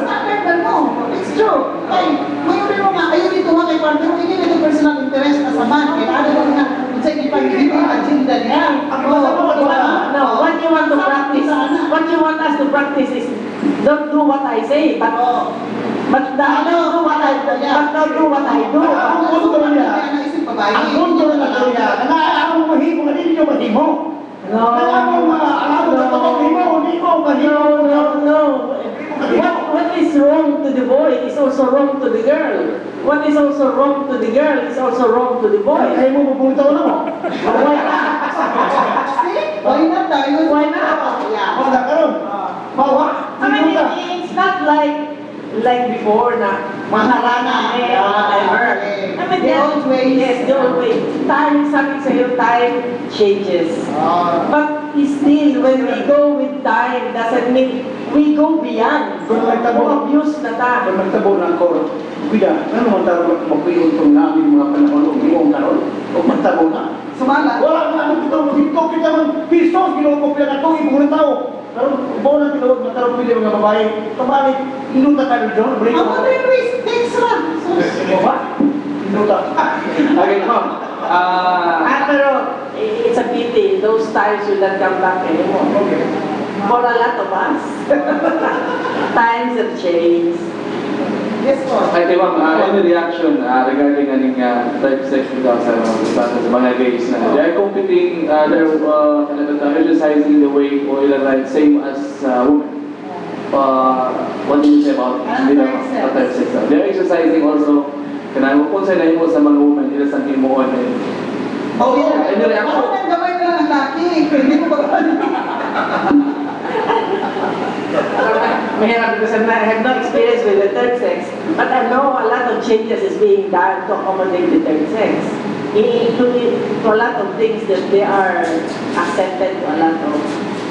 [SPEAKER 1] standard na mo. It's true. Kaya, ngayon mo nga, ayaw dito nga kay partner, hindi nito personal interest as a man. Kaya ano mo nga, sa ipag-ibig ang agenda niya.
[SPEAKER 4] No, what you want to practice, what you want us to practice is don't do what I say, but don't do what I do.
[SPEAKER 3] Ang punto na niya, ang punto na niya, nangaarang mo mahimo, hindi nyo mahimo.
[SPEAKER 4] No, no. What is wrong to the boy is also wrong to the girl. What is also wrong to the girl is also wrong to the boy.
[SPEAKER 3] Ayaw mo mapunta na mo.
[SPEAKER 4] Why not?
[SPEAKER 1] Why not tayo?
[SPEAKER 4] Why not?
[SPEAKER 1] Yeah.
[SPEAKER 3] Wala ka ron. Bawa.
[SPEAKER 4] I mean, it's not like before na maharana whatever. I mean,
[SPEAKER 1] The old ways.
[SPEAKER 4] Yes, the old way. Time, sabi sa'yo, time changes. But still, when we go with time, doesn't mean we go beyond.
[SPEAKER 3] Kung nagtabo,
[SPEAKER 4] Abuse na ta.
[SPEAKER 3] kung nagtabo na ako, kuya, ano man taro magpiyon itong namin mga panahon o iyong karon? O magtabo na.
[SPEAKER 1] Sumala.
[SPEAKER 3] Wala na ano kita, dito kita man, pisos, ginukopya na ito, ibang na tao. Karon, bawa na tinawag na karon pili mga babae. Kamali, inuta ka rin doon, break
[SPEAKER 1] Ang
[SPEAKER 3] mo.
[SPEAKER 1] mga race, next lang.
[SPEAKER 3] Ba? Inuta.
[SPEAKER 5] Okay, ma'am.
[SPEAKER 4] Pero it's a pity. Those times will not come back anymore.
[SPEAKER 3] Okay.
[SPEAKER 4] For a lot of us. Times have changed.
[SPEAKER 1] Yes, po.
[SPEAKER 2] Okay, ma'am, any reaction regarding aning type sex sa mga gays na they are competing, they're exercising the way or the same as women. What do you say about type sex? They're exercising also kanang kung sa mo sa mga women ila sa himuon and any reaction?
[SPEAKER 1] Ako nang gawin na lang ang laki. Hindi mo ba?
[SPEAKER 4] Mahirap because I have no experience with the third sex, but I know a lot of changes is being done to accommodate the third sex. Including to a lot of things that they are accepted to a lot of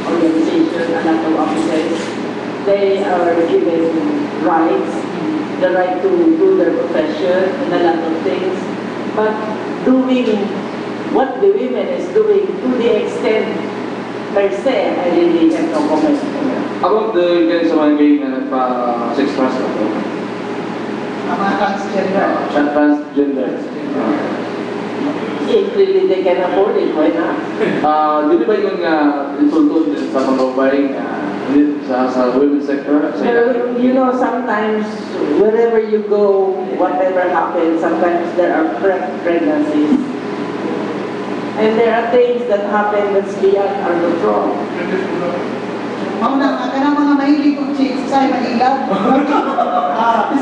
[SPEAKER 4] organizations, a lot of offices. They are given rights, the right to do their profession and a lot of things. But doing what the women is doing to the extent per se, I really have no comment.
[SPEAKER 2] About the guys sa mga gay na nagpa-sex trans ako?
[SPEAKER 1] Ang mga transgender.
[SPEAKER 2] Transgender.
[SPEAKER 4] If really they can afford it, why not?
[SPEAKER 2] Di ba yung insultod din sa mga babaeng sa women's sector?
[SPEAKER 4] Pero, you know, sometimes, wherever you go, whatever happens, sometimes there are pregnancies. And there are things that happen that's beyond our control.
[SPEAKER 1] Mauna ka na mga mahilig kong chicks sa mailaw.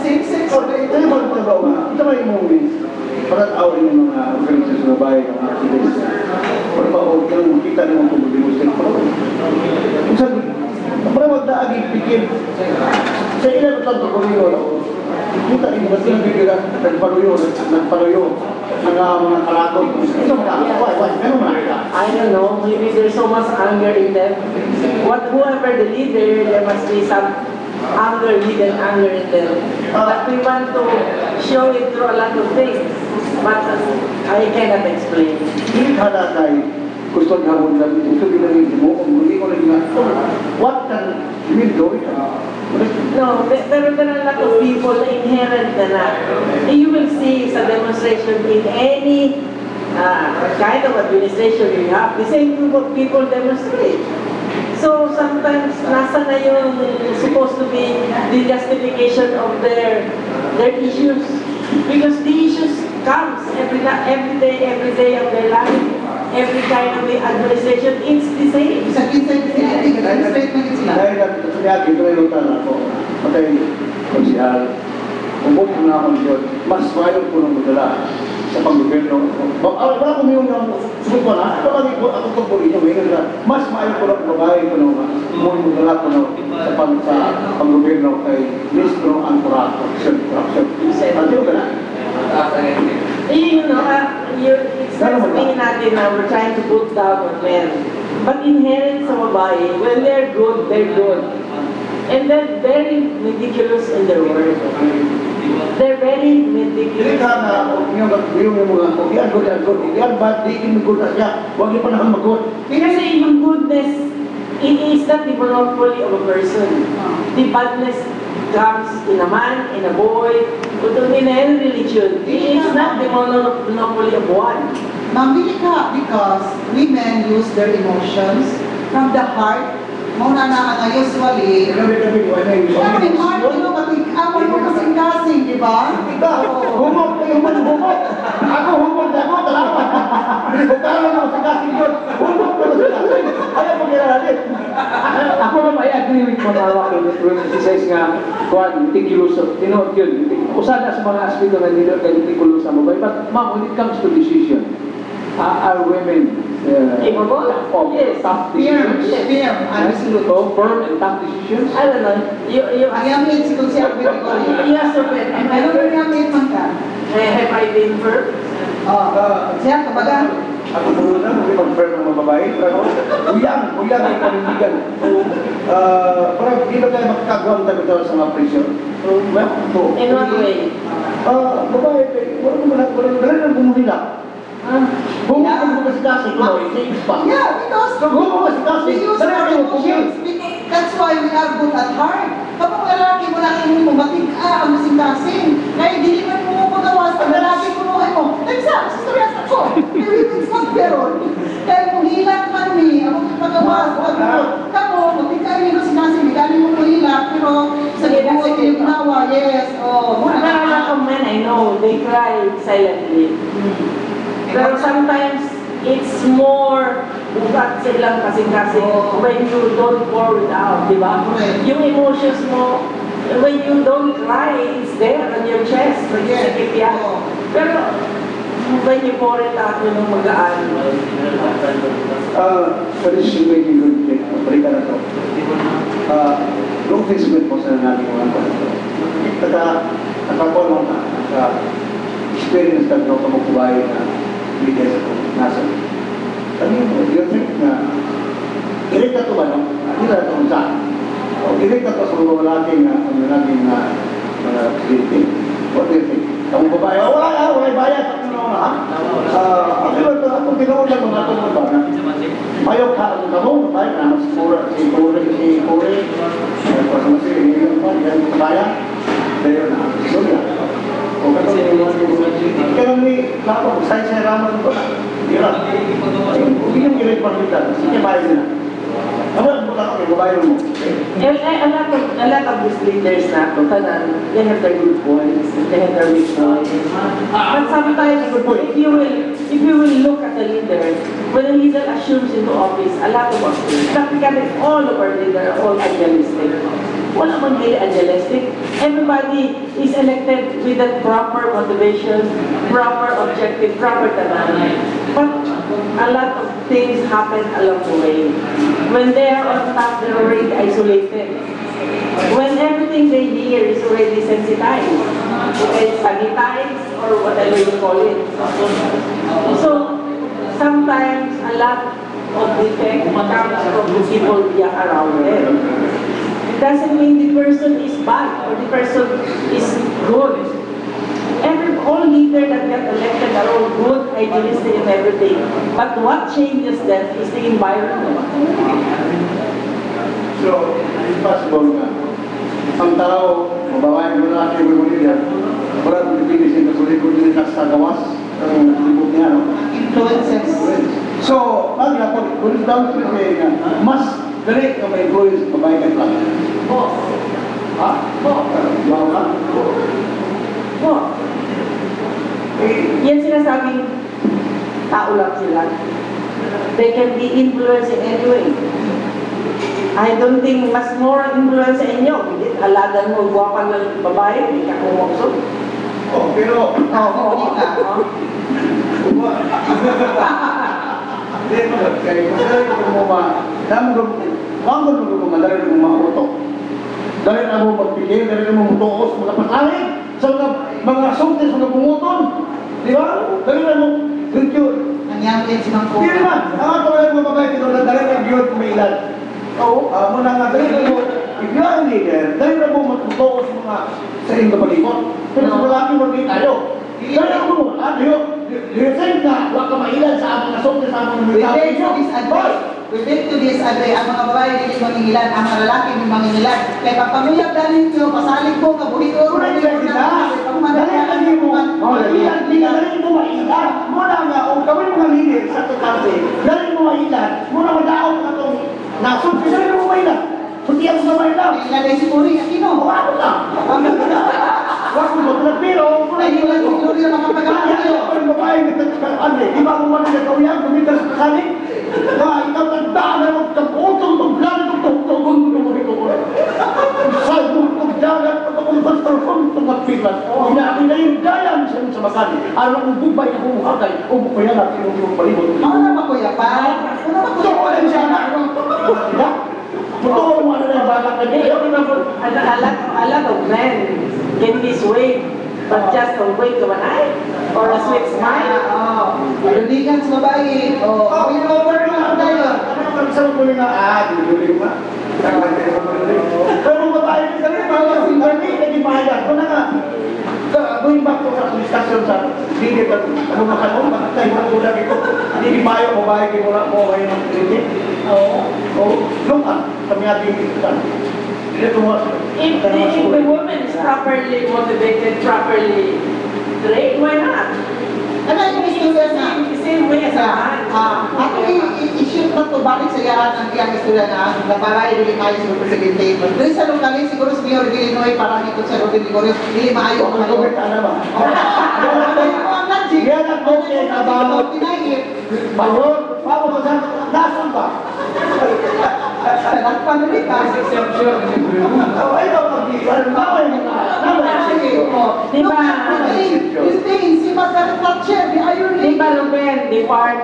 [SPEAKER 1] Same sex.
[SPEAKER 3] So, ito yung magtabaw nga. Ito ba yung movies? Parang awin ng mga organisasyon sa babae, ng mga activists. Parang pa-awin ka lang, makita naman kung mag-demonstrate pa. Kung sabi, parang magdaagig pikir. Sa ilan ito ang kakuliyo, kita rin ba silang bibira, nagpaluyo, mga kalakot. Ito why? Meron man ka.
[SPEAKER 4] I don't know, maybe there's so much anger in them. Whoever the leader, there must be some hidden anger in them. But we want to show it through a lot of things. But I cannot explain.
[SPEAKER 3] Hindi hada tayo. Gusto niya mo lang ito. Gusto ginagin mo. Kung muli ko lang nga. What can you do?
[SPEAKER 4] No, there are a lot of people inherent na you will see sa demonstration in any kind of administration you have, the same group of people demonstrate. So sometimes nasa na yung supposed to be the justification of their issues, because the issues comes every day of their life, every kind of administration, it's the same.
[SPEAKER 1] Sa kinsay facility, nag-administrate man sila.
[SPEAKER 3] Dahil natin ito yung tanong ako, patay konsyal, umot ko na ako doon, mas mayo ko nang madala sa pag-gobyerno. Wala ko yung sumunod ko na, ako ko po ito, mas mayo ko nang babae ko nang madala ko sa pag-gobyerno kay Ministro Ancorato, corruption. Ano ka na?
[SPEAKER 4] You know, it's not sabihin natin na we're trying to put down on men. But inherent sa babae, when they're good, they're good. And they're very meticulous in their work. They're very
[SPEAKER 3] Hindi
[SPEAKER 4] meticulous.
[SPEAKER 3] ka na, yung mga, yan good, yan bad, di good na siya, huwag niyo pa naman mag-good.
[SPEAKER 4] Kasi yung goodness, it is not the monopoly of a person. The badness comes in a man, in a boy, in any religion. It is not the monopoly of one.
[SPEAKER 1] Mamili ka because women use their emotions from the heart. Muna na ang usually. Pero yung heart, ako mo kasing-kasing, di ba?
[SPEAKER 3] Humot kayo man, humot. Ako humot ako, talaman. Bukala mo sa kasing yun. Humot ko sa kasing. Ayaw mo ginalalit.
[SPEAKER 5] Ako naman, I agree with Manawak when he says nga, kuhan, meticulous, tinood yun. Usa na sa mga aspeto na nila kay meticulous sa babae. But ma'am, when it comes to decision, are women
[SPEAKER 4] Capable? Yes.
[SPEAKER 5] tough
[SPEAKER 1] Firm,
[SPEAKER 5] decisions?
[SPEAKER 1] firm, absolute.
[SPEAKER 5] Oh, firm and tough decisions?
[SPEAKER 4] I don't know.
[SPEAKER 1] Ang yamin si Kunsya Gregory.
[SPEAKER 4] Yes, sir, but
[SPEAKER 1] Ano rin yamin man ka?
[SPEAKER 4] have I been firm?
[SPEAKER 1] Siya, kabaga?
[SPEAKER 3] Ako puro na, hindi mag-firm ng mga babae. Pero uyang ang panindigan. Parang hindi na tayo makakagawang tayo sa mga presyo. Well, ito.
[SPEAKER 4] In what way?
[SPEAKER 3] Babae, wala nang bumulila. Bumulila mo kasi kasi,
[SPEAKER 1] Yeah, because we use our emotions. That's why we are good at heart. Kapag lalaki mo lang yung mumatig, ang masing-kasing. Ngayon, hindi man mo magawas, pag lalaki mo mo, nagsa, sa storyas ako. It's not pero. Kaya kung hilak man ni, ako magawas, kamo, matig ka rin masing-kasing, galing mo hilak, pero sa libuot yung nawa, yes,
[SPEAKER 4] There are a lot of men I know, they cry silently. Pero sometimes, it's more bukat silang kasing-kasing when you don't pour it out, di ba? Yung emotions mo, when you don't cry, it's there on your chest, nagsisikip yan. Pero, when you pour it out, yun ang magaan.
[SPEAKER 3] What is she making good thing? Balikan na to. Long Facebook po sa namin mga ito. Nakakulong na, naka-experience na ito kamukubay na bigay sa nasa. Ano yung think na irik na ito ba, no? Hindi na ito kung saan. Irik na ito sa mga laging mga activity. What do you think? Ang babae, wala bayad. Ako lang ito, ako ginawa lang mga ito ba na mayok ka ang kamo, babae na mas si Kore, yung kabaya, tayo na, surya. O kasi kaya ni lapang saya raman ko na. Ira. Hindi yung ilik pagkita. Sige bayad na. Ano mo lang ako babayad mo.
[SPEAKER 4] A lot of these leaders na ito, they have their good points, they have their weak points. But sometimes, if you will look at the leader, when the leader assumes into office, a lot of us, practically all of our leaders are all idealistic. Wala man really idealistic. Everybody is elected with that proper motivation, proper objective, proper tanan. But a lot of things happen along the way. When they are on top, they're already isolated. When everything they hear is already sensitized, it's sanitized, or whatever you call it. So, sometimes a lot of defect comes from the people around them. It doesn't mean the person is bad or the person is good. All leaders that get elected are all good, idealistic and everything. But what changes them is the environment.
[SPEAKER 3] So, it's possible na ang tao, mabawain mo na kayo mo niya, wala kong pipilisin na sulikod nila sa gawas ng libot niya, no?
[SPEAKER 1] Influences.
[SPEAKER 3] So, lagi ako, kung daw ko say na, mas direct na may influence babae ka lang. Ha? Bawa ka?
[SPEAKER 4] Yan sinasabing tao lang sila. They can be influenced in any way. I don't think mas more influence sa inyo. Hindi, alagan mo, guwapan ng babae, hindi ka kumokso.
[SPEAKER 3] Oh, pero...
[SPEAKER 4] Oo,
[SPEAKER 3] Hindi, kaya madali ko mo madali mo mautok. Dahil na mo magpigil, dahil na mo mutuos, mga patalim, sa mga sultis, mga bunguton. Di ba? Dahil na mo,
[SPEAKER 1] Nangyangkin si Mang
[SPEAKER 3] Hindi naman, ang ato ay mga babae, dahil na biyot kumailan. Oo, muna nga, dahil na mo, if you are a leader, dahil na mo magmutuos mga sa iyong kapalikot. Pero sa lalaki mo rin tayo. Dahil na mo, do you think na wag ka mailan sa mga sultis, sa mga
[SPEAKER 1] We beg to disagree. Ang mga babae hindi mangingilan, ang mga lalaki hindi mangingilan. Kaya pagpamilyak dahil nyo, pasalig ko, kabuhito,
[SPEAKER 3] Dali mo mailan. Muna nga, kung gawin mga leader sa tutante, dali mo mailan. Muna madaon ka itong nasultis, dali mo mailan. Hindi ako sa mailan.
[SPEAKER 1] Ilagay si Puri, ang ino.
[SPEAKER 3] Wala na. Wag mo ba? Pero,
[SPEAKER 1] Ay, hindi lang si Puri ang makapagkakalo.
[SPEAKER 3] ang babae nagtatagkaan eh. Di ba kung ano nagkawiyan, gumitas sa kasaling? Na ikaw nagdaan na magkaputong tuglan, tugtugtugtugtugtug mo ito. Salbong tugdagan, pagkakumpas tarfong tugagpilan. Inaami na yung gayan sa makani. Alam mo bubay na bumuhagay, umukuya natin yung palibot.
[SPEAKER 1] Ano na ba kuya pa? Ano na ba kuya pa?
[SPEAKER 3] Tukulan siya na. Diba? Totoo mo ano na yung bata ka niya.
[SPEAKER 4] a lot of men can be swayed, but just a wink of an eye or a sweet smile.
[SPEAKER 1] Paluligan sa babae.
[SPEAKER 3] Win over na tayo. Ano sa mo nga, duduling ba? Pero babae ka rin, mga singarni, nagipahayag ko na nga. Going back to sa discussion sa hindi ka, ano makanong, bakit tayo makulang ito? Hindi di mayo, babae ka mula mo kayo ng kritik. Oo. Lungan, kami ating ikutan.
[SPEAKER 4] If the woman is properly motivated, properly trained, why not?
[SPEAKER 1] Ano yung istorya na?
[SPEAKER 4] Same way as a man.
[SPEAKER 1] Ako i-shoot na to, bakit sa yaran ang iyang istorya na nabaray dili kayo sa presidente. Doon sa lokali, siguro sa Mayor de Illinois, parang ito sa Rodin Ligorio, dili maayo ang
[SPEAKER 3] Ano ba? Ano ba? Yan ang okay na ba? Mayor, paano ko saan? Nasaan ba?
[SPEAKER 1] Salakpan ulit ka.
[SPEAKER 3] Ay, mag-iwan. Naway mga.
[SPEAKER 4] Di ba?
[SPEAKER 1] Yung thing, si Margaret Thatcher, the Iron
[SPEAKER 4] Di
[SPEAKER 1] Lady.
[SPEAKER 4] ba, Ruben, the part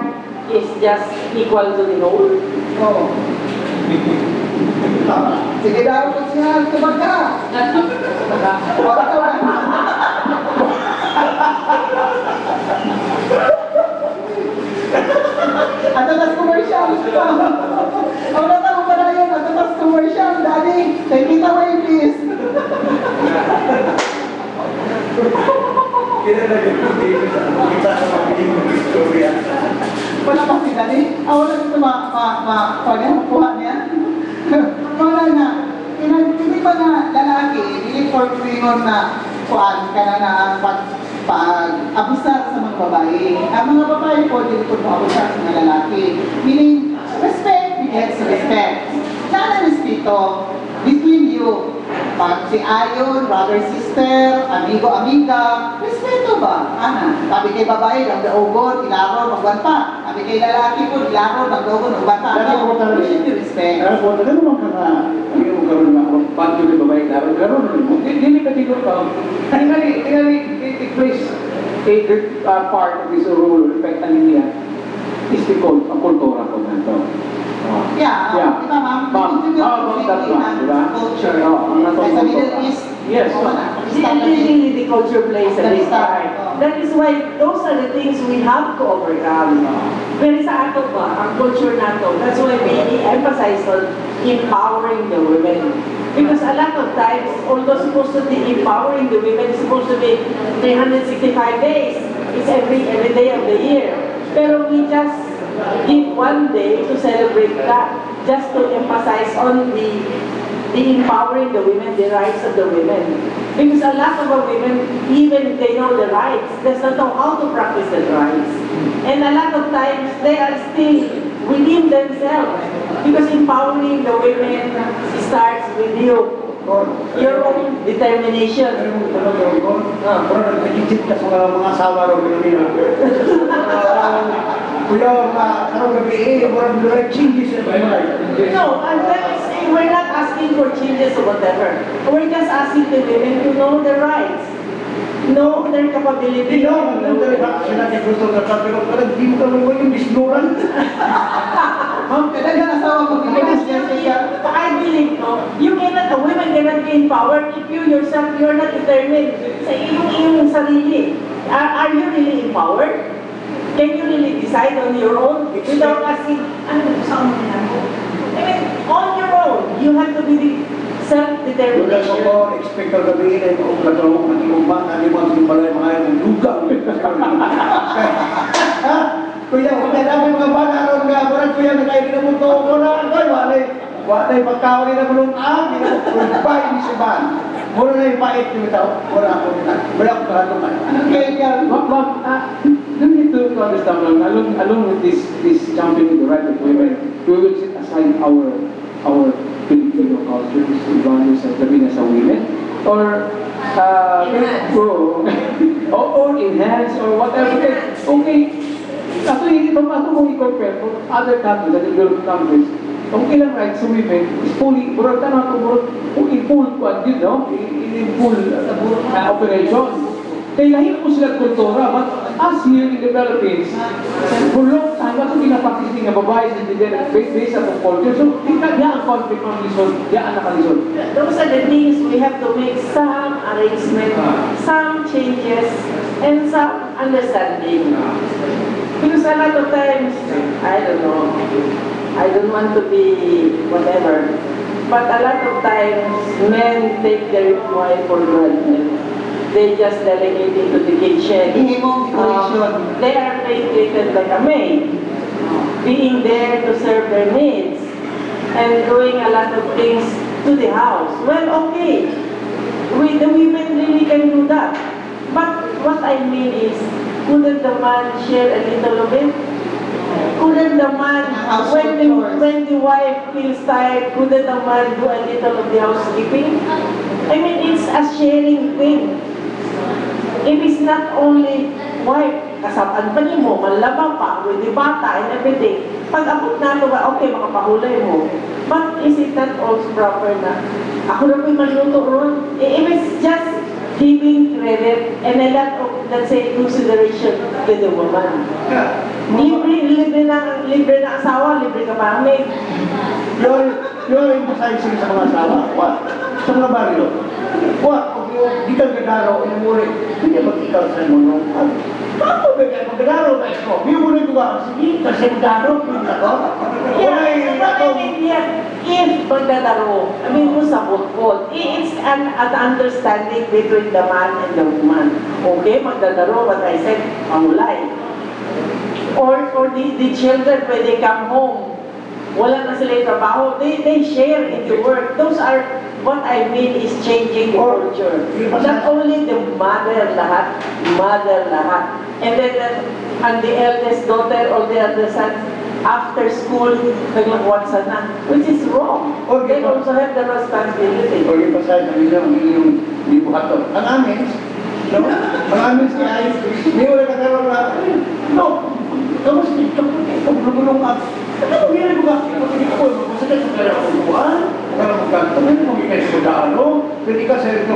[SPEAKER 4] is just equal to the whole?
[SPEAKER 1] Oo. Sige daw po siya, tumag ka. Wala ka ba? At atas commercial. Ang nata mo pa na yun, at atas commercial. Daddy, take it away please.
[SPEAKER 3] Kaya na yung kita sa magiging istorya.
[SPEAKER 1] Wala pa si Daddy. Wala dito makuha niya. Wala na. Hindi ba na lalaki, hindi for minor na kuhaan ka na pag-abusar sa mga babae. Ang mga babae po, hindi po abusar sa mga lalaki. Meaning, respect begets respect. Sana respeto between you. Pag si Ayon, brother, sister, amigo, amiga, respeto ba? Ana, sabi kay babae, nagdaogon, ilaro, magwan pa. Sabi kay lalaki po, ilaro, nagdaogon, magwan pa. Ano? We should be respect.
[SPEAKER 3] Kaya po, talaga naman ka na, hindi mo karoon na ako, pag yung babae, karoon na mo.
[SPEAKER 5] Dili ka tigol ka. Tingali, it plays a part of this role, effect niya, is the kultura ko na ito.
[SPEAKER 1] Yeah, di ba ma'am?
[SPEAKER 5] That's one, di ba?
[SPEAKER 1] Culture.
[SPEAKER 5] Ang
[SPEAKER 1] Sa Middle East,
[SPEAKER 5] Yes.
[SPEAKER 4] Really, the culture plays a big part. That is why those are the things we have to overcome. Pero sa ato ba, ang culture nato, that's why we emphasize on empowering the women. Because a lot of times, although supposed to be empowering the women, it's supposed to be 365 days. It's every day of the year. Pero we just give one day to celebrate that, just to emphasize on the empowering the women, the rights of the women. Because a lot of our women, even if they know the rights, they don't know how to practice the rights. And a lot of times, they are still within themselves. Because empowering the women starts with you. Your own determination.
[SPEAKER 3] Parang nag-isip ka sa mga asawa rin. Kuya, karong gabi murag murag changes sa balay.
[SPEAKER 4] No, and let me say, we're not asking for changes or whatever. We're just asking the women to know their rights, know their capability.
[SPEAKER 3] Hindi no, nandun ba sila kay gusto na pero parang di mo ka mo yung bisnuran.
[SPEAKER 1] Ma'am, kailangan asawa ko Pilipinas Jessica.
[SPEAKER 4] I believe, no, you cannot, the women cannot gain power if you yourself, you're not determined sa iyong sarili. Are you really empowered? Can you really decide on your own without asking, ano gusto mo na ako? I mean, on your own, you have to be
[SPEAKER 3] Wala
[SPEAKER 4] self-determination.
[SPEAKER 3] ko expect ka gabi na yung katrabaho ng umang na limang yung balay mga yung lugang. Kuya, wala namin mga bata ron nga, murag kuya na kayo ginamuto ko na, walay pagkawali na bulong goodbye ni Siban. Mura na yung pait yung tao, mura ako karatungan.
[SPEAKER 5] You need to understand, along with this championing the right of women, we will set aside our Filipino cultures, values, and sabihin sa women, or enhance, or whatever. Okay, actually, paano mo i-compare for other countries, the developed countries, okay lang right sa women, is fully, murag tanong ito, in full, in full operation. Kaya lahir po sila kultura, but us here in the Philippines, for long time, ito pinapractice nga babae sa based sa culture. So, diyan ang conflict ng lison, diyan ang nakalisod.
[SPEAKER 4] Those are the things we have to make some arrangement, some changes, and some understanding. Because a lot of times, I don't know, I don't want to be whatever, but a lot of times, men take their wife for granted. They just delegate into the kitchen.
[SPEAKER 1] Minimum decoration.
[SPEAKER 4] They are treated like a maid, being there to serve their needs, and doing a lot of things to the house. Well, okay, the women really can do that. But what I mean is, couldn't the man share a little of it? Couldn't the man, when the wife feels tired, couldn't the man do a little of the housekeeping? I mean, it's a sharing thing. If it's not only wife, kasapan pa niyo mo, malaba pa, with the bata and everything. Pag abot na ito, okay, makapahulay mo. But is it not also proper na, ako na po'y maluto ron? If it's just giving credit and a lot of, let's say, consideration to the woman. Libre na asawa, libre ka pa maid.
[SPEAKER 3] You're emphasizing sa mga asawa. What? Sa mga barrio. What? Di ka gagaraw, inumuri. Hindi mag-ikaw sa mga. Paano ba kayo mag-gagaraw na ito? Hindi mo rin duwa. Sige, kasi mag-gagaraw.
[SPEAKER 4] If magdadaro, I mean, kung sa bukod, it's an understanding between the man and the woman. Okay, magdadaro, what I said, pangulay. Or the children, when they come home, wala na sila yung trabaho, they share in the work. Those are, what I mean is changing the culture. Not only the mother lahat. And then, and the eldest daughter or the other son, after school, naglakwansa na, which is wrong. They also have the responsibility.
[SPEAKER 3] O yung pasay na nila, ang iyong libuhato. Ang amin, no? Ang amin siya ay, hindi mo nagkakaroon na, no, kamus dito, pagulong ka. Ano mo yun ba? Hindi ko po, masakit sa kaya ako buwan, para magkanto, hindi mo ikay sa daan, pwede ka sa ito,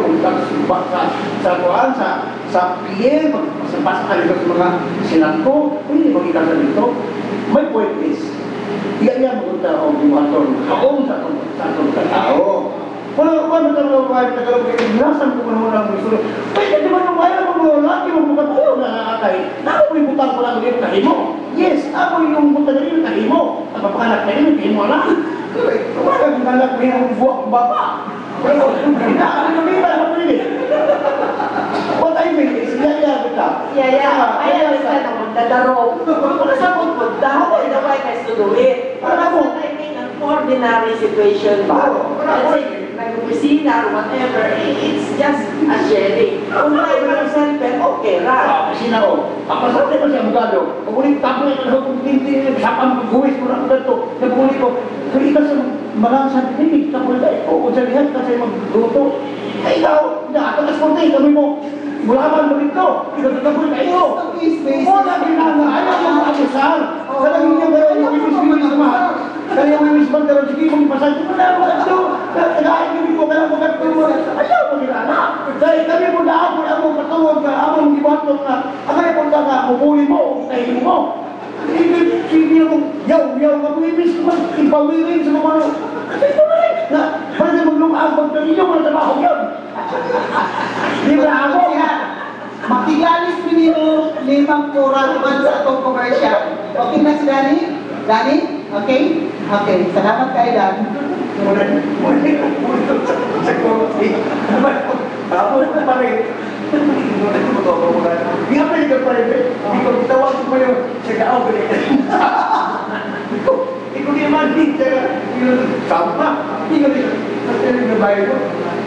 [SPEAKER 3] sa PL, magpasapasa ka dito sa mga sinangko, pwede magkikasa dito. My point is, iyan magunta o bumaton, kaong sa itong katao. Wala talaga kayo nagkaroon kayo, binasan ko naman ang gusto. Pwede naman nung kaya mag-laki, mag-bukatayo na nakakay. Ako yung butang ko lang yung kahimo. Yes, ako yung butang rin yung kahimo. Ang papakalak na yun, kahimo na. Kumaka yung nalak mo yung buwak ng baba. Pero, ano ba ako rin eh? What I mean is, yaya kita.
[SPEAKER 4] I understand na magdadaro. Kung sa bukod, dahil the wife has to do it. But I mean, an ordinary situation ba? Let's say, nag-opisina or whatever, it's just a sharing. Kung tayo yourself, okay, right?
[SPEAKER 3] Opisina ko. Ang pasarte pa siya abogado. Kung ulit tapo na ito, kung hindi, sapang guwis mo na ako dito. Nagpuli ko, kung ikaw sa mga santinig, tapos tayo, o kung salihan ka sa'yo magluto, ay ikaw, nakatakas ko tayo, kami mo, mulaman mo rito, ikaw tapos kayo. Wala ginanga, ayaw mo mag-abusar. himo mo. Sige ako, yaw, kapag-ibig naman, ipawirin sa mga na, para na maglungabag na ninyo, mga trabaho yun. Di ba ako?
[SPEAKER 1] Makilalis pinito 5 kurang man sa atong commercial. Okay na si Danny? Danny? Okay? Okay. Salamat kay Dan.
[SPEAKER 3] Muna sa kursi. Ako pa rin. Hindi ka pwede ka pa rin. Hindi ko tawag ko pa yun. Sa kao ko rin. Hindi ko naman din. Sama. Hindi ko rin. Kasi rin nabayo ko.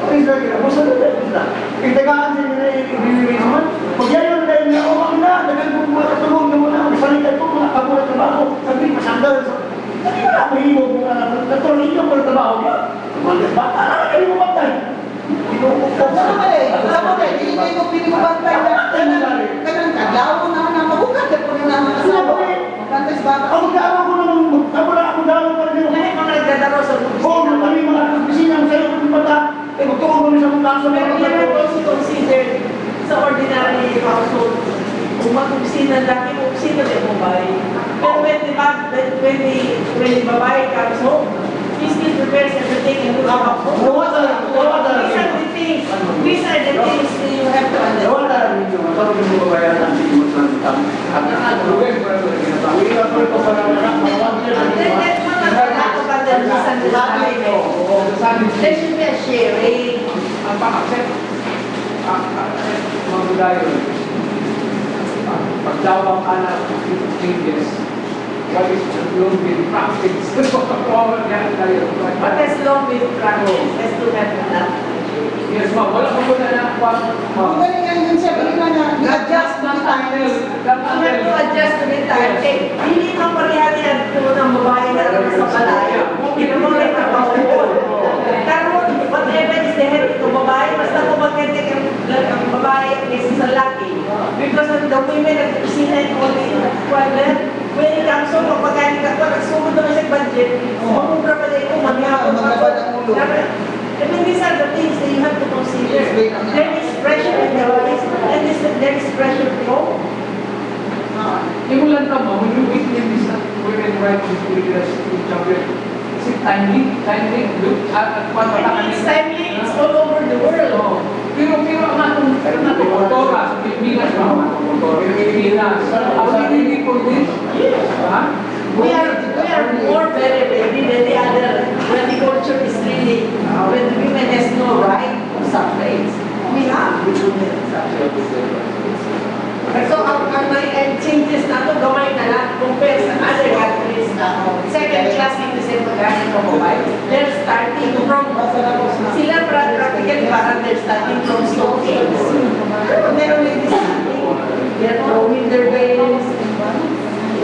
[SPEAKER 3] Ay, sabi na. Basta na tayo na. Itagaan siya nila yung naman. Pag yan yung tayo na, oh, ang na. Dagan mo mga katulong na muna. Masalitan ko mga kabulat trabaho. Sabi, masandal. Sabi na, mahimog mo ka na. Natuloy niyo ko ng trabaho niya. Bata na kayo mo matay.
[SPEAKER 1] Sama eh. Hindi kayo pinibantay na. Kanang kadlaw na mabukat. Kaya po na naman asawa. Magkantay sa bata.
[SPEAKER 3] Ako dalaw ko naman. Ako dalaw para din.
[SPEAKER 4] Lahat mga nagdadaro sa
[SPEAKER 3] Oo, kami mga opisina ang sayo ng bata. Eh, magtuon kami sa mga kaso.
[SPEAKER 4] Pero you are also considered sa ordinary household. Kung mag-opisina, dati mo opisina din mo ba? Pero when the babae comes home, he still prepares everything and looks up. These are the things that you have to understand.
[SPEAKER 3] Gawa na rin ninyo. Matawag yung mga bayan ang sige mo sa at luwin para ito rin ginatawa. Uwi ka pa ito para
[SPEAKER 4] There should be a sharing.
[SPEAKER 5] Ang pang-accept, mga budaya, pagdawang anak changes, what is long been practiced?
[SPEAKER 4] What has long been practiced has to have enough.
[SPEAKER 5] Yes, ma'am. Wala ko na na
[SPEAKER 1] Kung galing nga yun siya, galing nga na i-adjust ng times.
[SPEAKER 4] You have to adjust to the time. Hindi mo parehati ito ng babae na naman sa palaya. Hindi mo rin nakapagod. Pero whatever is the head ng babae, basta kung magkita ang babae is sa laki. Because the women at the kusina and all the when it comes to pagpagaling ka, nagsugod naman sa budget, mamubra pa rin kung maghihapon ako. I mean, these are the things that you have to consider. There is pressure in the office, and there is pressure at home.
[SPEAKER 5] Imulan ka mo, when you witness this women rights champion, is it timely? Look at what
[SPEAKER 4] It's timely, it's all over the world.
[SPEAKER 5] Pero ang atong motora sa Pilipinas, ang hindi po din.
[SPEAKER 4] We are more very ready than the other. When the culture is really, when the women has no right to suffrage. We have the women suffrage. So, ang changes na ito, gamay na lang compare sa other countries na second class citizen magaling ng mobile. They're starting from, sila practically parang they're starting from stone age. Meron din starting. They're throwing their veils.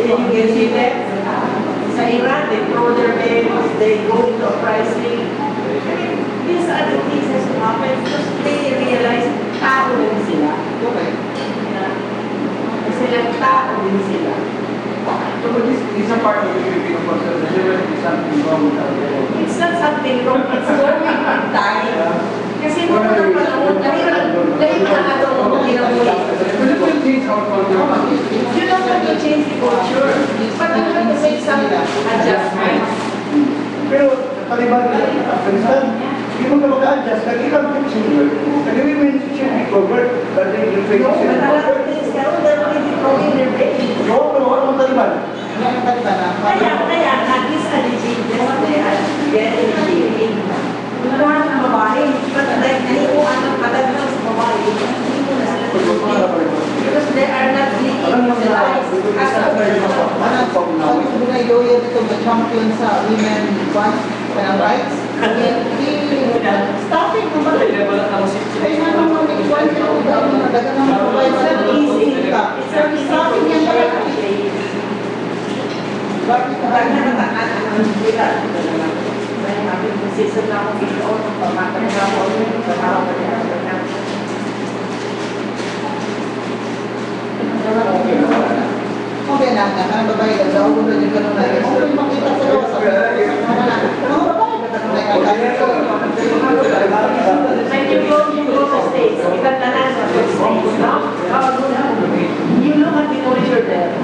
[SPEAKER 4] You can see that. Sa Iran, they throw their veils, they go into uprising. I mean, these are the things that happen because they realize tao din sila.
[SPEAKER 1] Okay.
[SPEAKER 4] Sila tao din sila.
[SPEAKER 5] So, but this is a part of the Filipino process. There is something wrong with that.
[SPEAKER 4] It's not something wrong, it's going with time. Kasi nung unang panahon, dahil na atong ginamuli.
[SPEAKER 5] But it will change our culture.
[SPEAKER 4] You don't have to change the culture, but you have to make some adjustments.
[SPEAKER 3] Pero, taliban na Afghanistan, hindi mo ka mag-adjust. Nag-ilang picture. Nag-women should be covered, but they will face
[SPEAKER 4] No,
[SPEAKER 3] it.
[SPEAKER 4] but a lot of things, they're already throwing their veils.
[SPEAKER 3] No, pero ano ang taliban?
[SPEAKER 4] Kaya, these are the changes they are getting shaping. Mga ng babae, but nahikuan ng kadagdag sa babae, hindi mo na sila tututin. Because they are not being utilized as a person.
[SPEAKER 1] Ano kung na yoyo dito the champion sa women rights? Stopping naman. Kaya nga naman nag-iwan siya kung dahil mga daga naman provide
[SPEAKER 4] It's
[SPEAKER 1] sa
[SPEAKER 4] not easy.
[SPEAKER 1] Stopping yan talaga.
[SPEAKER 4] Bakit nataan ang sila? May happy position na akong ito, pagmakan na ako, pagkakaw na niya,
[SPEAKER 1] Okay na, ang babae lang daw kung rin yung ganun na yun. Okay, makita sa gawa sa mga babae ka tanong na
[SPEAKER 4] when you go to the States, ikat na sa States, no? You look at the culture there.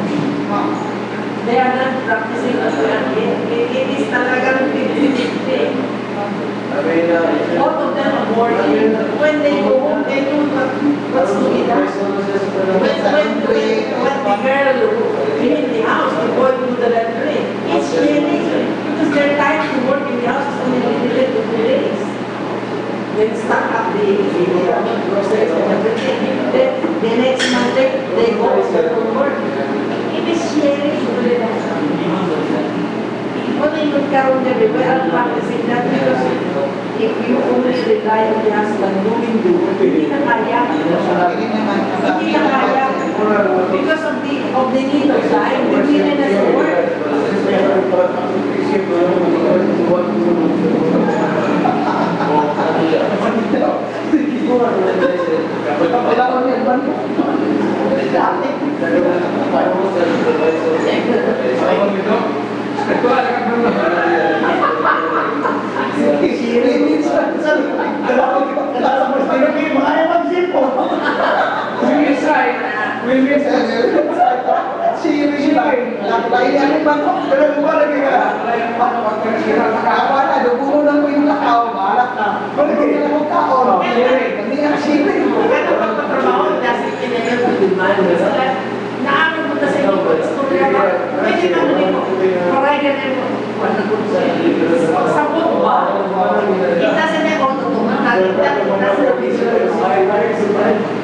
[SPEAKER 4] karon din, we are practicing that because if you only rely on the husband doing hindi na kaya.
[SPEAKER 1] Hindi naman.
[SPEAKER 4] Hindi na kaya. Because of the need of time, the willingness to work.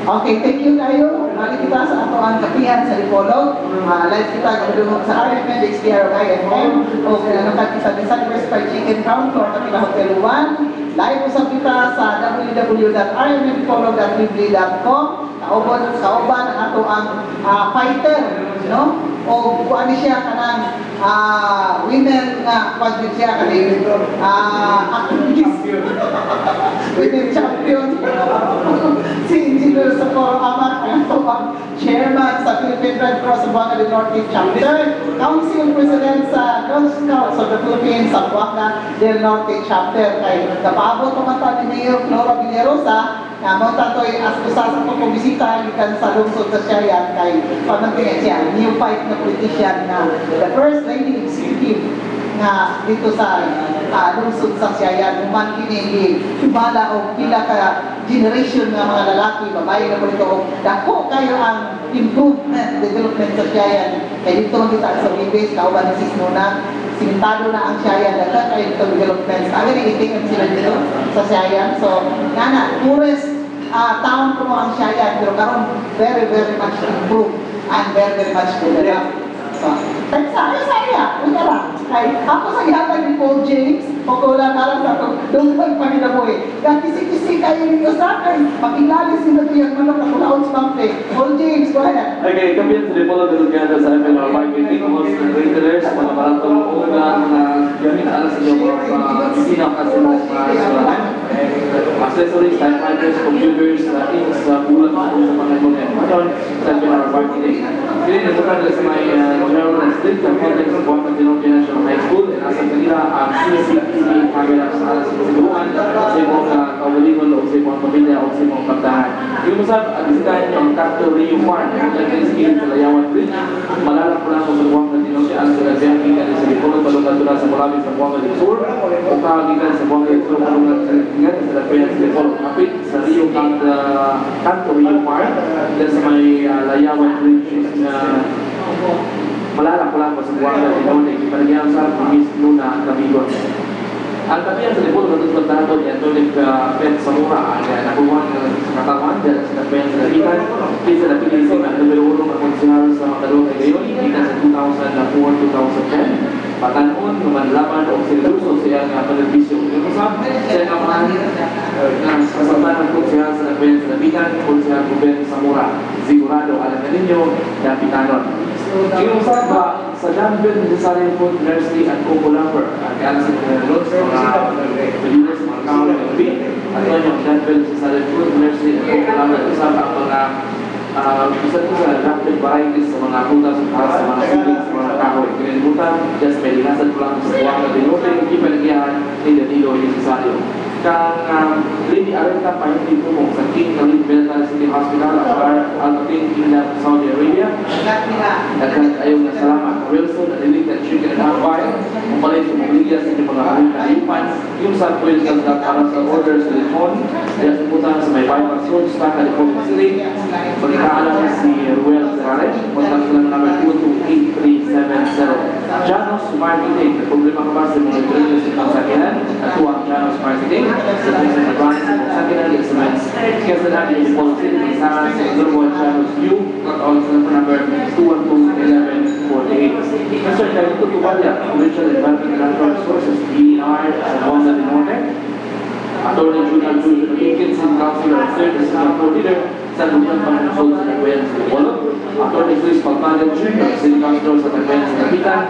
[SPEAKER 1] Okay, thank you kayo. Balik kita sa ato ang kapihan sa Dipolog. Live kita gabulong sa RFM, XDR, IFM. O kinanakat kita sa Sunburst Fried Chicken Counter, Kapila Hotel 1. Live usap kita sa www.rfmpolog.weebly.com. Kauban ang ato ang fighter, no? O kuan siya kanang winner nga pagdit siya kanang activist. Winner champion. Si Engineer Socorro Amat ang ato ang chairman sa Philippine Red Cross Buanga del Norte chapter, council president sa Girl Scouts of the Philippines sa Buanga del Norte chapter. Kay kapaabot ko mata ni Mayor Flora Villarosa na mo tatoy as usa sa pagkobisita gikan sa lungsod sa Siayan kay pamangkin siya new fight na politician na the first lady executive na dito sa lungsod sa Siayan human kini himala o pila ka generation ng mga lalaki babae na po ito dako kayo ang improvement development sa Siayan kay dito kita sa Libes kauban ni Sis Nuna simentado na ang Siayan dagat kayo dito development sa akin itingan sila dito sa Siayan so ngana tourist town ko ang Siayan pero karon very much improved and very much developed so saya lang kay ako sa gihatag ni Paul James o kula karon sa dungag pa nila mo kisi kayo ninyo sa akin makilali sila tiyang manok na kulaon sa pampe Paul James go ahead.
[SPEAKER 2] Okay, kapiyan sa Dipolog de Luganda sa FNR Marketing, host ng retailers, mga baratong unang gamit alas sa inyo mga sinakasimong restaurant, accessories, typewriters, computers, inks, bulat sa mga ipon sa FNR Marketing. Hindi na bukan sa may general district ng complex ng Buanga del Norte National High School at asa kanila ang CCTV camera sa alas sa siguruan sa imong kaugalingon o sa imong pamilya o sa imong kaptahan. Yung masab, bisitahin nyo ang Captain Rio Farm ang nag-skill sa Layawan Bridge. Malalang po lang sa Buanga del Norte ang sinabihan gikan sa Dipolog palungan sa Malabis sa Buanga del Sur o kagikan sa Buanga del Sur palungan sa Layawan sa Dipolog kapit sa Rio Captain Rio Farm dahil sa may Layawan Bridge na malalang po lang sa Buanga del Norte ipanagyan sa Miss Luna Camigon. Ang kapiyan sa Dipolog ng Pagdahaton ni Antonic Pet Samura ang nakuha sa katawan dahil sa kapiyan sa Labitan kaysa napili sa numero 1 ang konsihal sa Matalong ay gayon ikan sa 2004-2010 patanon, lumanlaman o siluso siya nga panerbisyo. Yung usap, siya naman kasama ng konsihal sa kapiyan sa Labitan konsihal Ruben Samura sigurado alam na ninyo napitanon. Yung usap ba sa Danville Necessary Food Nursery at Coco Lumber ang kaya sa Lods mga believers, mga kawan ng gabi at yung Danville Necessary Food Nursery at Coco Lumber usap ang mga isa ko sa adapted varieties sa mga prutas sa mga siblings, sa mga kahoy kinalimutan, just may linasan ko lang sa Buanga del Norte hindi palagyan ni Danilo Necessario kang Lady Arenta pa hindi po mong sa King Khalid Military City Hospital Al-Qatim Kingdom, Saudi Arabia dagat ayaw na salamat Wilson at Elite Chicken and Half Pie ang palit sa mobilya sa inyong mga kalipan yung sa Wilson at para sa orders sa Lechon kaya simutan sa may bypass road sa California City pagkakaalam si Ruel Serrare contact lang number 228-370 Janos Marketing na problema ka ba sa mga trainers sa pangsakinan at tuwang Janos Marketing sa mga branch sa pangsakinan at sa mga kaya sa natin yung policy sa Global Janos View at also sa number 212-1148 Mr. Kayo ito tuwalya Provincial Environment and Natural Resources Attorney Junior Junior Pickett, City Councilor and Third Assistant Floor Leader, Sandukan Pangangkol sa Tagbayan sa Polo, Attorney Chris Pagmalian Jr., City Councilor sa Tagbayan sa Kapitan,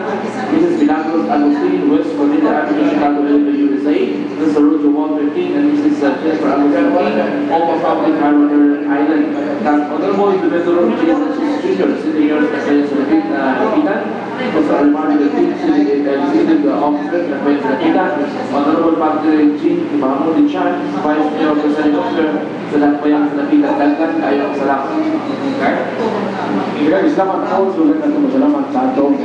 [SPEAKER 2] Mrs. Milagros Agustin, West Florida Avenue, Chicago, Illinois, USA, Mr. Roger Walter King, and Mrs. Jennifer Agustin King, all of Public Harbor Island. Honorable Director Jesus Jr., City Mayor sa Tagbayan sa Kapitan, Mr. Armando King, City Officer sa Tagbayan sa Kapitan, Honorable Patrick Jean Ibahamu de Chan, Vice Mayor of the Senate Officer sa Tagbayan sa Kapitan. Dagdag kayo ang salamat.
[SPEAKER 5] Maraming salamat po. Sulit na salamat sa atong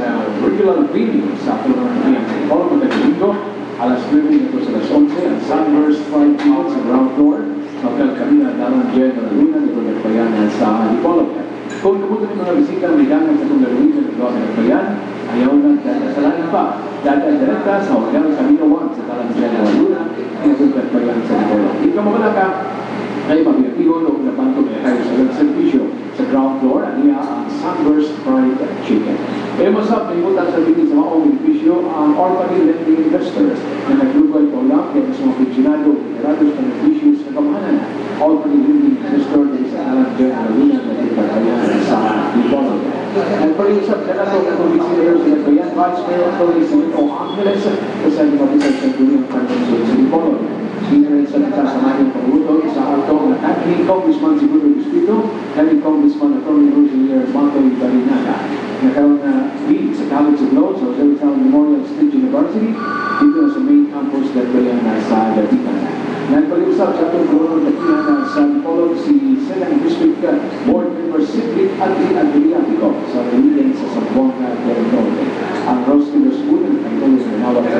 [SPEAKER 5] regular video sa atong mga Polo Magdalino. Alas 9 ito sa alas 11 ang Sunburst 5 Fields sa ground floor. Magkakabina darang General Luna nito nagpayanan sa Polo. Kung kabuto ng mga bisita ng ligangan sa itong Luna nito nagpayan, ayaw na dasalanan pa. Dadaan direkta sa Hotel Camino 1 sa Talang General Luna nito nagpayan sa Polo. Ikaw mamalaka ay mag-iatigo noong napantong tayo sa nagservisyo sa ground floor niya ang Sunburst Fried Chicken. Kaya masarap na imutan sa bitin sa maong benepisyo ang orphanage lending investors na naglugay po lang kaya sa mga pensionado generados ng benepisyo sa kamahanan. Orphanage lending investor din sa alam General Luna na ipagpayan sa Lipolo. Nagpag-iusap na nato ang Commissioner sa Nagbayan, Vice Mayor Authority Senate o Angeles sa Nagbayan sa Dunyang Convention sa Lipolo. Senior sa kasamahan ng pagbuto sa atong Academy Congressman Siguro Distrito, Academy Congressman Atty. Roger Mantoy Barinaga. Nagkaroon na meet sa College of Law sa Jose Rizal Memorial State University dito na sa main campus na bayan na sa Latitan. Nagpag-usap sa atong Gorono Latitan na sa Lipolo si Senate District Board Member Sidric Adriatico sa Religion sa Zamboanga Territory. Ang Roskilde School ng Panginoon sa Nawag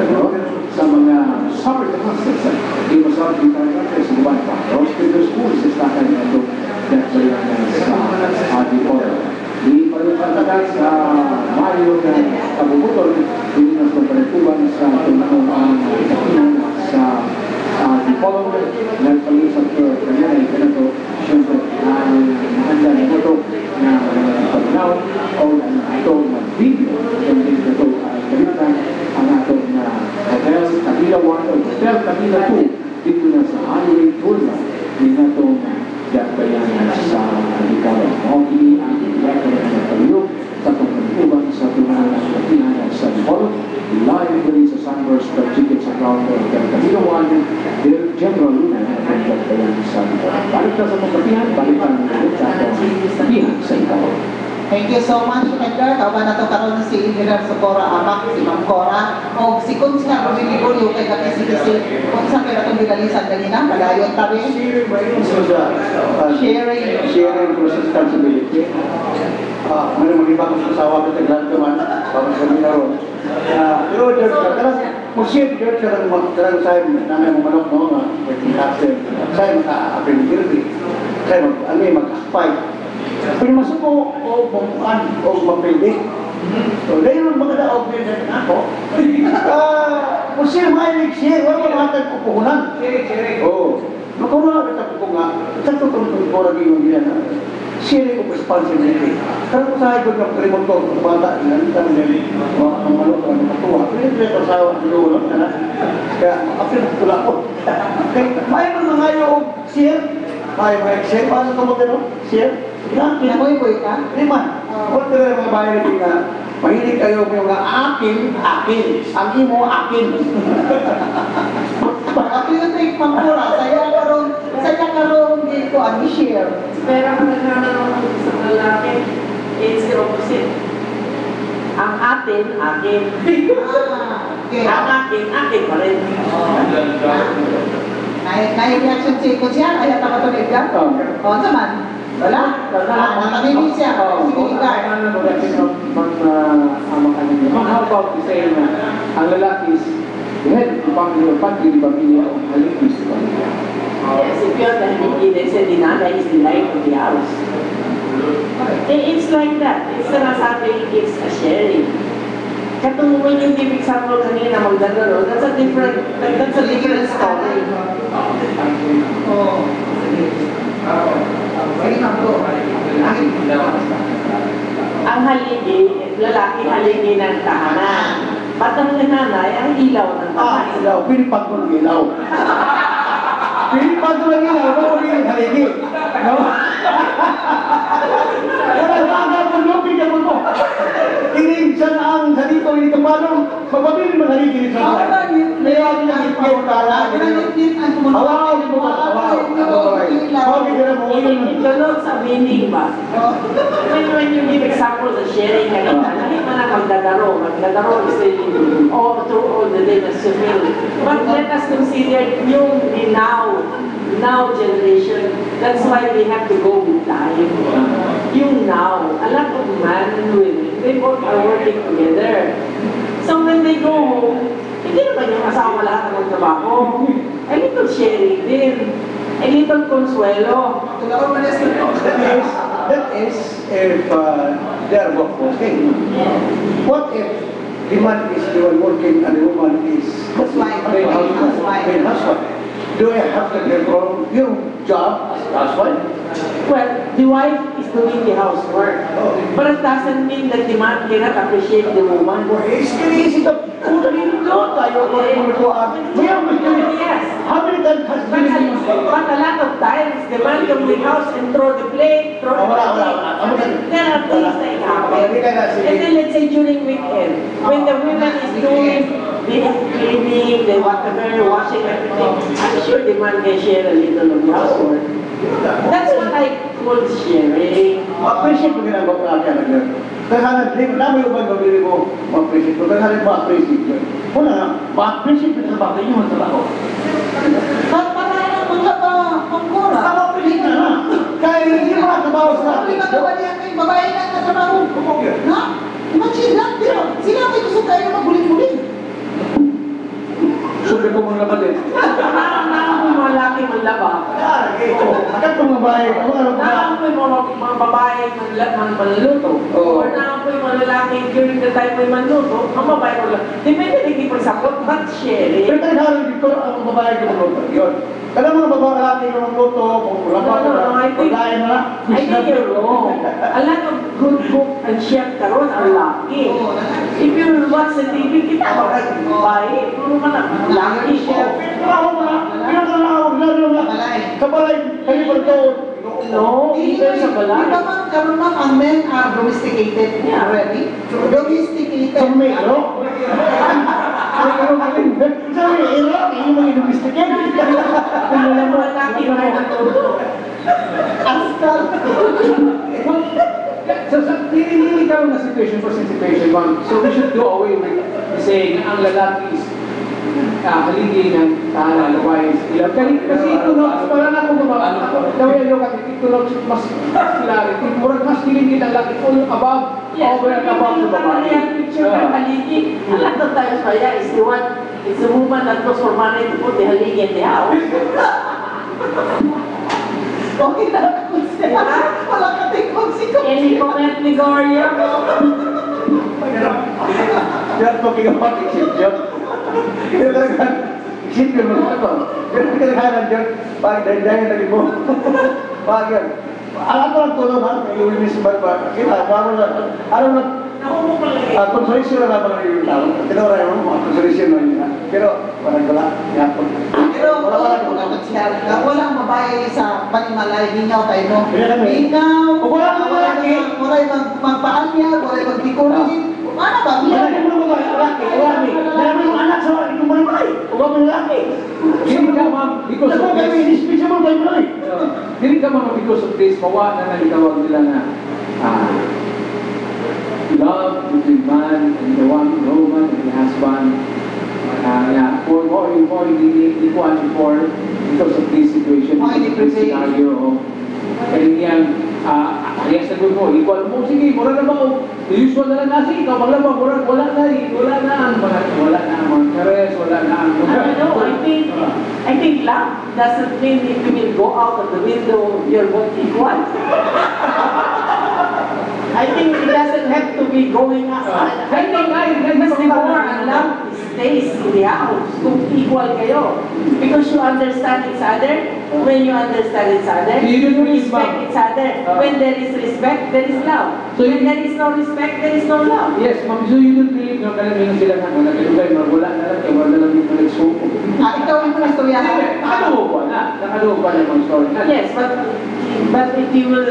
[SPEAKER 5] sa mga summer demonstration. Di masabi kita natin sa buwan pa. Roskilde School sa Estakan na ito nagbayan sa Lipolo. Di pagkakatagal sa Mayo na kabubutol, hindi na sa panituban sa tunanong sa Lipolo. Nagpag-usap ko kanina ay ganito, siyempre, mahanda na ito na paginaw o ito mag-video yung ito ay kalitan ang atong Hotel Kabila 1 o Hotel Kabila 2 dito na sa Highway Tulma din atong Dakbayan sa Lipolo. Okay, ang direktor ng Paliyog sa pagkakuban sa tunanang Latinan sa Lipolo. Live rin sa Sunburst Chicken sa ground floor ng Kabila 1 General Luna ng Dakbayan sa Lipolo. Balik na sa pagkapihan, balik na ulit sa atong Tapihan sa Lipolo.
[SPEAKER 1] Thank you so much, Edgar. Kauban na ito karoon si Engineer Socorro Amak, si Ma'am Cora, o si Kunsa Rumilibulo kay KPCDC. Kunsa kaya itong binalisan kanina, pagayon tabi.
[SPEAKER 3] Sharing responsibility. Mana mag-iba ko sa asawa ko taglan ka man, para kami na ron. Pero George, karang mag-share George, karang sa'yo namin ang manok no, sa'yo maka-aprendirti, sa'yo mag-fight. Pero masuko o bumukan o mapili. So, dahil yung mga daog din na ako, musir mga share, wala mga matag kukuhunan. Oo. Makuha kita ko nga, sa tutong ko lagi yung gina na, share ko responsibility. Karang ko sa ikot ng remote ko, kung bata, kami ang malok na matuwa. Pero yung ito sa lulong na, kaya apil ko lang ko. May mga yung share, may mga share, paano ka mo gano'n? Share?
[SPEAKER 1] Naboy-boy ka?
[SPEAKER 3] Hindi man. Huwag ka rin mga bayan na mahilig kayo yung mga akin. Ang imo, akin.
[SPEAKER 1] Ako yung take Mangkura, saya karoon dito ang i-share.
[SPEAKER 4] Pero kung nagkakaroon sa lalaki, it's the opposite. Ang atin, akin.
[SPEAKER 1] Okay.
[SPEAKER 4] Ang akin pa rin.
[SPEAKER 1] Nai-reaction si Kutsyan, ayaw na ito Edgar? O, naman? Wala? Nakaminig siya. Sige, Edgar.
[SPEAKER 5] How about you say na ang lalaki is the head of the pamilya o haligis sa pamilya?
[SPEAKER 4] Yes, if you're the hindi, they say dinada is the life of the house. It's like that. It's sinasabi, it's a sharing. Katong when you give example kanina magdadalo, that's a different story.
[SPEAKER 1] Oh.
[SPEAKER 4] Ang haligi, lalaki haligi ng tahanan. Batang nanay, ang ilaw ng tahanan.
[SPEAKER 3] Ilaw, pinipag ko ng ilaw. Pilipan ko lang yun, ako ko rin haligi. No? Kaya mga pulupin ka po ko. Ining siya ang haliko, hindi ka palong. Magpapilin mo haligi ni
[SPEAKER 1] Ako
[SPEAKER 3] Santa.
[SPEAKER 1] lang yun.
[SPEAKER 3] Kaya ang nagigit tala.
[SPEAKER 1] Ginagit ang tumunod.
[SPEAKER 3] Hawakan mo ba? Hawakan mo. Bakit ka na mo yun?
[SPEAKER 4] Itunod sa meaning ba? When you give example sa sharing kanina, hindi man na magdadaro. Magdadaro is saying, oh, through all the day na sufil. But let us consider yung now generation. That's why we have to go with time. Yung now, a lot of men and women, they both are working together. So when they go home, hindi naman yung asawa lahat ng trabaho. A little sharing din. A little consuelo.
[SPEAKER 3] That is if they are both working. What if the man is the one working and the woman is
[SPEAKER 1] Housewife.
[SPEAKER 3] the
[SPEAKER 1] Housewife.
[SPEAKER 3] husband? Do I have to perform your job as husband?
[SPEAKER 4] Well, the wife is doing the housework. But it doesn't mean that the man cannot appreciate the woman.
[SPEAKER 3] Inisip na puta nito tayo ko
[SPEAKER 4] Yes.
[SPEAKER 3] How many times has
[SPEAKER 4] But
[SPEAKER 3] been
[SPEAKER 4] but a lot of times, the man come to the house and throw the plate, throw the plate. There are things that happen. And then let's say during weekend, when the woman is doing the cleaning, the whatever, washing everything, I'm sure the man can share a little of the housework. That's what I call sharing.
[SPEAKER 3] Ma-appreciate mo ginagawa ko natin ang yun. Kaya namin yung bang gawin mo, ma-appreciate mo. Kaya ma-appreciate yun. Wala nga, ma-appreciate mo sa bakit yung trabaho.
[SPEAKER 1] Para mga pangkora.
[SPEAKER 3] Ma-appreciate na na. Kaya hindi mo trabaho sa
[SPEAKER 1] Hindi
[SPEAKER 3] akin.
[SPEAKER 1] magawa niya kayo, babae na katrabaho. Na? Imagine lang, pero sila may gusto kayo maguling-guling.
[SPEAKER 5] Siyempre ko mga kapatid.
[SPEAKER 4] Nakakapoy mga laki manlaba.
[SPEAKER 3] Agad kong mabahay.
[SPEAKER 4] Nakakapoy mga babae manluto. Or nakakapoy mga lalaki during the time may manluto, ang babae ko lang. Depende rin ipagsapot, but sharing.
[SPEAKER 3] Pero tayo halos dito ang babae ko magluto. Yun. Kaya mga babae natin yung magluto, kung wala pa ko na, paglain na.
[SPEAKER 4] I think you're wrong. A lot of good cook and chef karon are lucky. If you watch the TV, kita ba kayo babae? Puro man ang lucky chef.
[SPEAKER 3] Trabaho mo na. Pinagtrabaho, lalo na. Sa balay, kayo ba ito?
[SPEAKER 4] No, even sa
[SPEAKER 1] Di
[SPEAKER 4] balay.
[SPEAKER 1] ba ma'am, karoon ma'am, ang men are domesticated already? Domesticated.
[SPEAKER 3] Sa may iro? Ay, iro galing. Sa may iro, yung mga domesticate.
[SPEAKER 4] Alam mo, laki na natuto.
[SPEAKER 1] Askal.
[SPEAKER 5] So, hindi ka na situation for situation one. So we should do away with saying na ang lalaki is haligi ng tahanan, wise, ilang. Kasi ito na, wala na akong gawin yung kasi ito na mas clarity. Murag mas kiling kita laki all above, over and above the babae.
[SPEAKER 4] Picture ng haligi. A lot of times, Maya, is the woman that goes for money to put the haligi in the house.
[SPEAKER 1] Okay na ako siya. Wala ka tingkong si
[SPEAKER 4] Any comment ni Gloria?
[SPEAKER 3] You're talking about exception. Kaya talaga, exception mo ito. Pero pinaghanan dyan, bakit dahil lagi mo? Bakit? Alam ko lang tulong ha, may ulimis ba? Kita, ano na, consolation na naman yung tao. Tinawara mo, mga consolation na yun ha. Pero, parang wala, yapon.
[SPEAKER 1] Pero walang babae sa panimalay, hingaw tayo mo. Hingaw, wala'y magpaanyag, wala'y magtikunin. Ano ba?
[SPEAKER 3] Wala mo mga lalaki, wala mo yung anak sa wala yung malay. Wala mo yung lalaki.
[SPEAKER 5] Hindi ka ma'am, because of
[SPEAKER 3] Kami,
[SPEAKER 5] this.
[SPEAKER 3] in-speech mo tayo malay.
[SPEAKER 5] Hindi ka ma'am, because of this, mawa na nalitawag nila na love between man and the woman and the husband. For more equal before because of this situation,
[SPEAKER 1] More
[SPEAKER 5] because of this scenario. Kaya yan, yes, sagot mo, equal mo, sige, mura na ba? The usual na lang kasi, ikaw maglaba, wala na ang mga kares, wala na ang
[SPEAKER 4] No, I think love doesn't mean if you will go out of the window, you're both equal. I think it doesn't have to be going out. I think mas before ang love stays in the house kung equal kayo. Because you understand each other. When you understand each other, you respect each other. When there is respect, there is love.
[SPEAKER 5] So,
[SPEAKER 4] When there is no respect, there is no love.
[SPEAKER 5] yes, ma'am, so you don't believe na kalamin sila na wala kalugay, wala na lang, wala na lang yung nagsuko.
[SPEAKER 1] Ikaw yung nastoryahan.
[SPEAKER 5] Nakaluwa na mga story na.
[SPEAKER 4] Yes, but if you will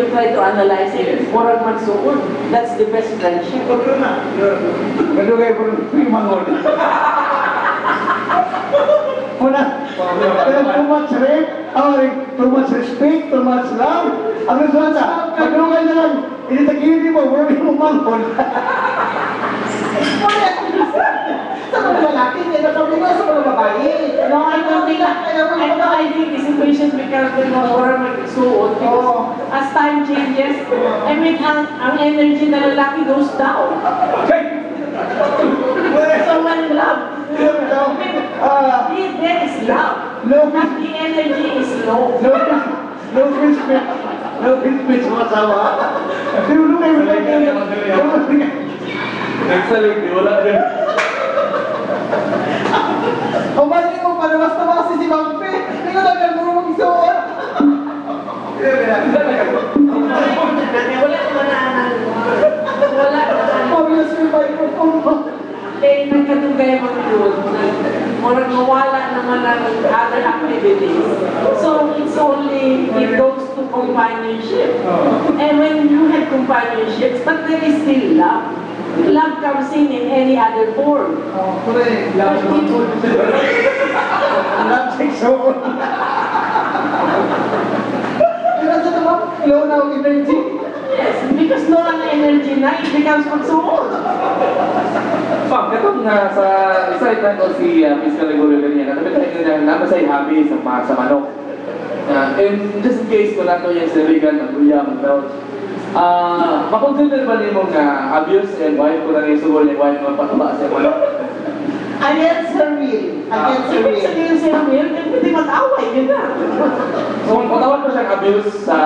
[SPEAKER 4] try to analyze it, murag magsuon. That's the best friendship.
[SPEAKER 3] Kalugay po yung mangon. Muna, too much too much respect, too much love. Ang resulta, kalugay na lang. Initakili mo, wala yung mangon.
[SPEAKER 1] Sa mga lalaki, hindi na kami sa mga babae.
[SPEAKER 4] No, I don't think the situation becomes more magsuon because as time changes, I mean, ang energy na lalaki goes down. So when love, there is love, but the energy is low.
[SPEAKER 3] No respect. No respect sa masawa. Kalugay mo lang.
[SPEAKER 2] Nagsalig, di wala din.
[SPEAKER 1] O balik mo para basta kasi si Mampe. Hindi ko lang gano'n mag-isuot.
[SPEAKER 4] Wala naman.
[SPEAKER 1] Obvious yung microphone mo.
[SPEAKER 4] Eh, nagkatugay mo yun. Murag mawala naman ang other activities. So, it's only, it goes to companionship. And when you have companionships, but there is still love. Love comes in any other form.
[SPEAKER 1] Correct.
[SPEAKER 3] Love sexual.
[SPEAKER 1] Pero sa naman, low na ang energy.
[SPEAKER 4] Yes, because no ang energy na, it becomes magsuot.
[SPEAKER 2] Ma'am, katong nga sa isa itan ko si Fiscal Gregorio ganyan, namin tayo na namasay hobby sa manok. And just in case kung nato yung sinabigan ng Kuya Magdaw, makonsider ba niyo nga abuse and wife ko na rin sugol yung wife magpataba sa manok?
[SPEAKER 1] Against her will. Against her
[SPEAKER 4] Ibig
[SPEAKER 1] will.
[SPEAKER 4] sabihin siya, Will, hindi mag-away, yun na.
[SPEAKER 2] So, patawag ko siyang abuse sa...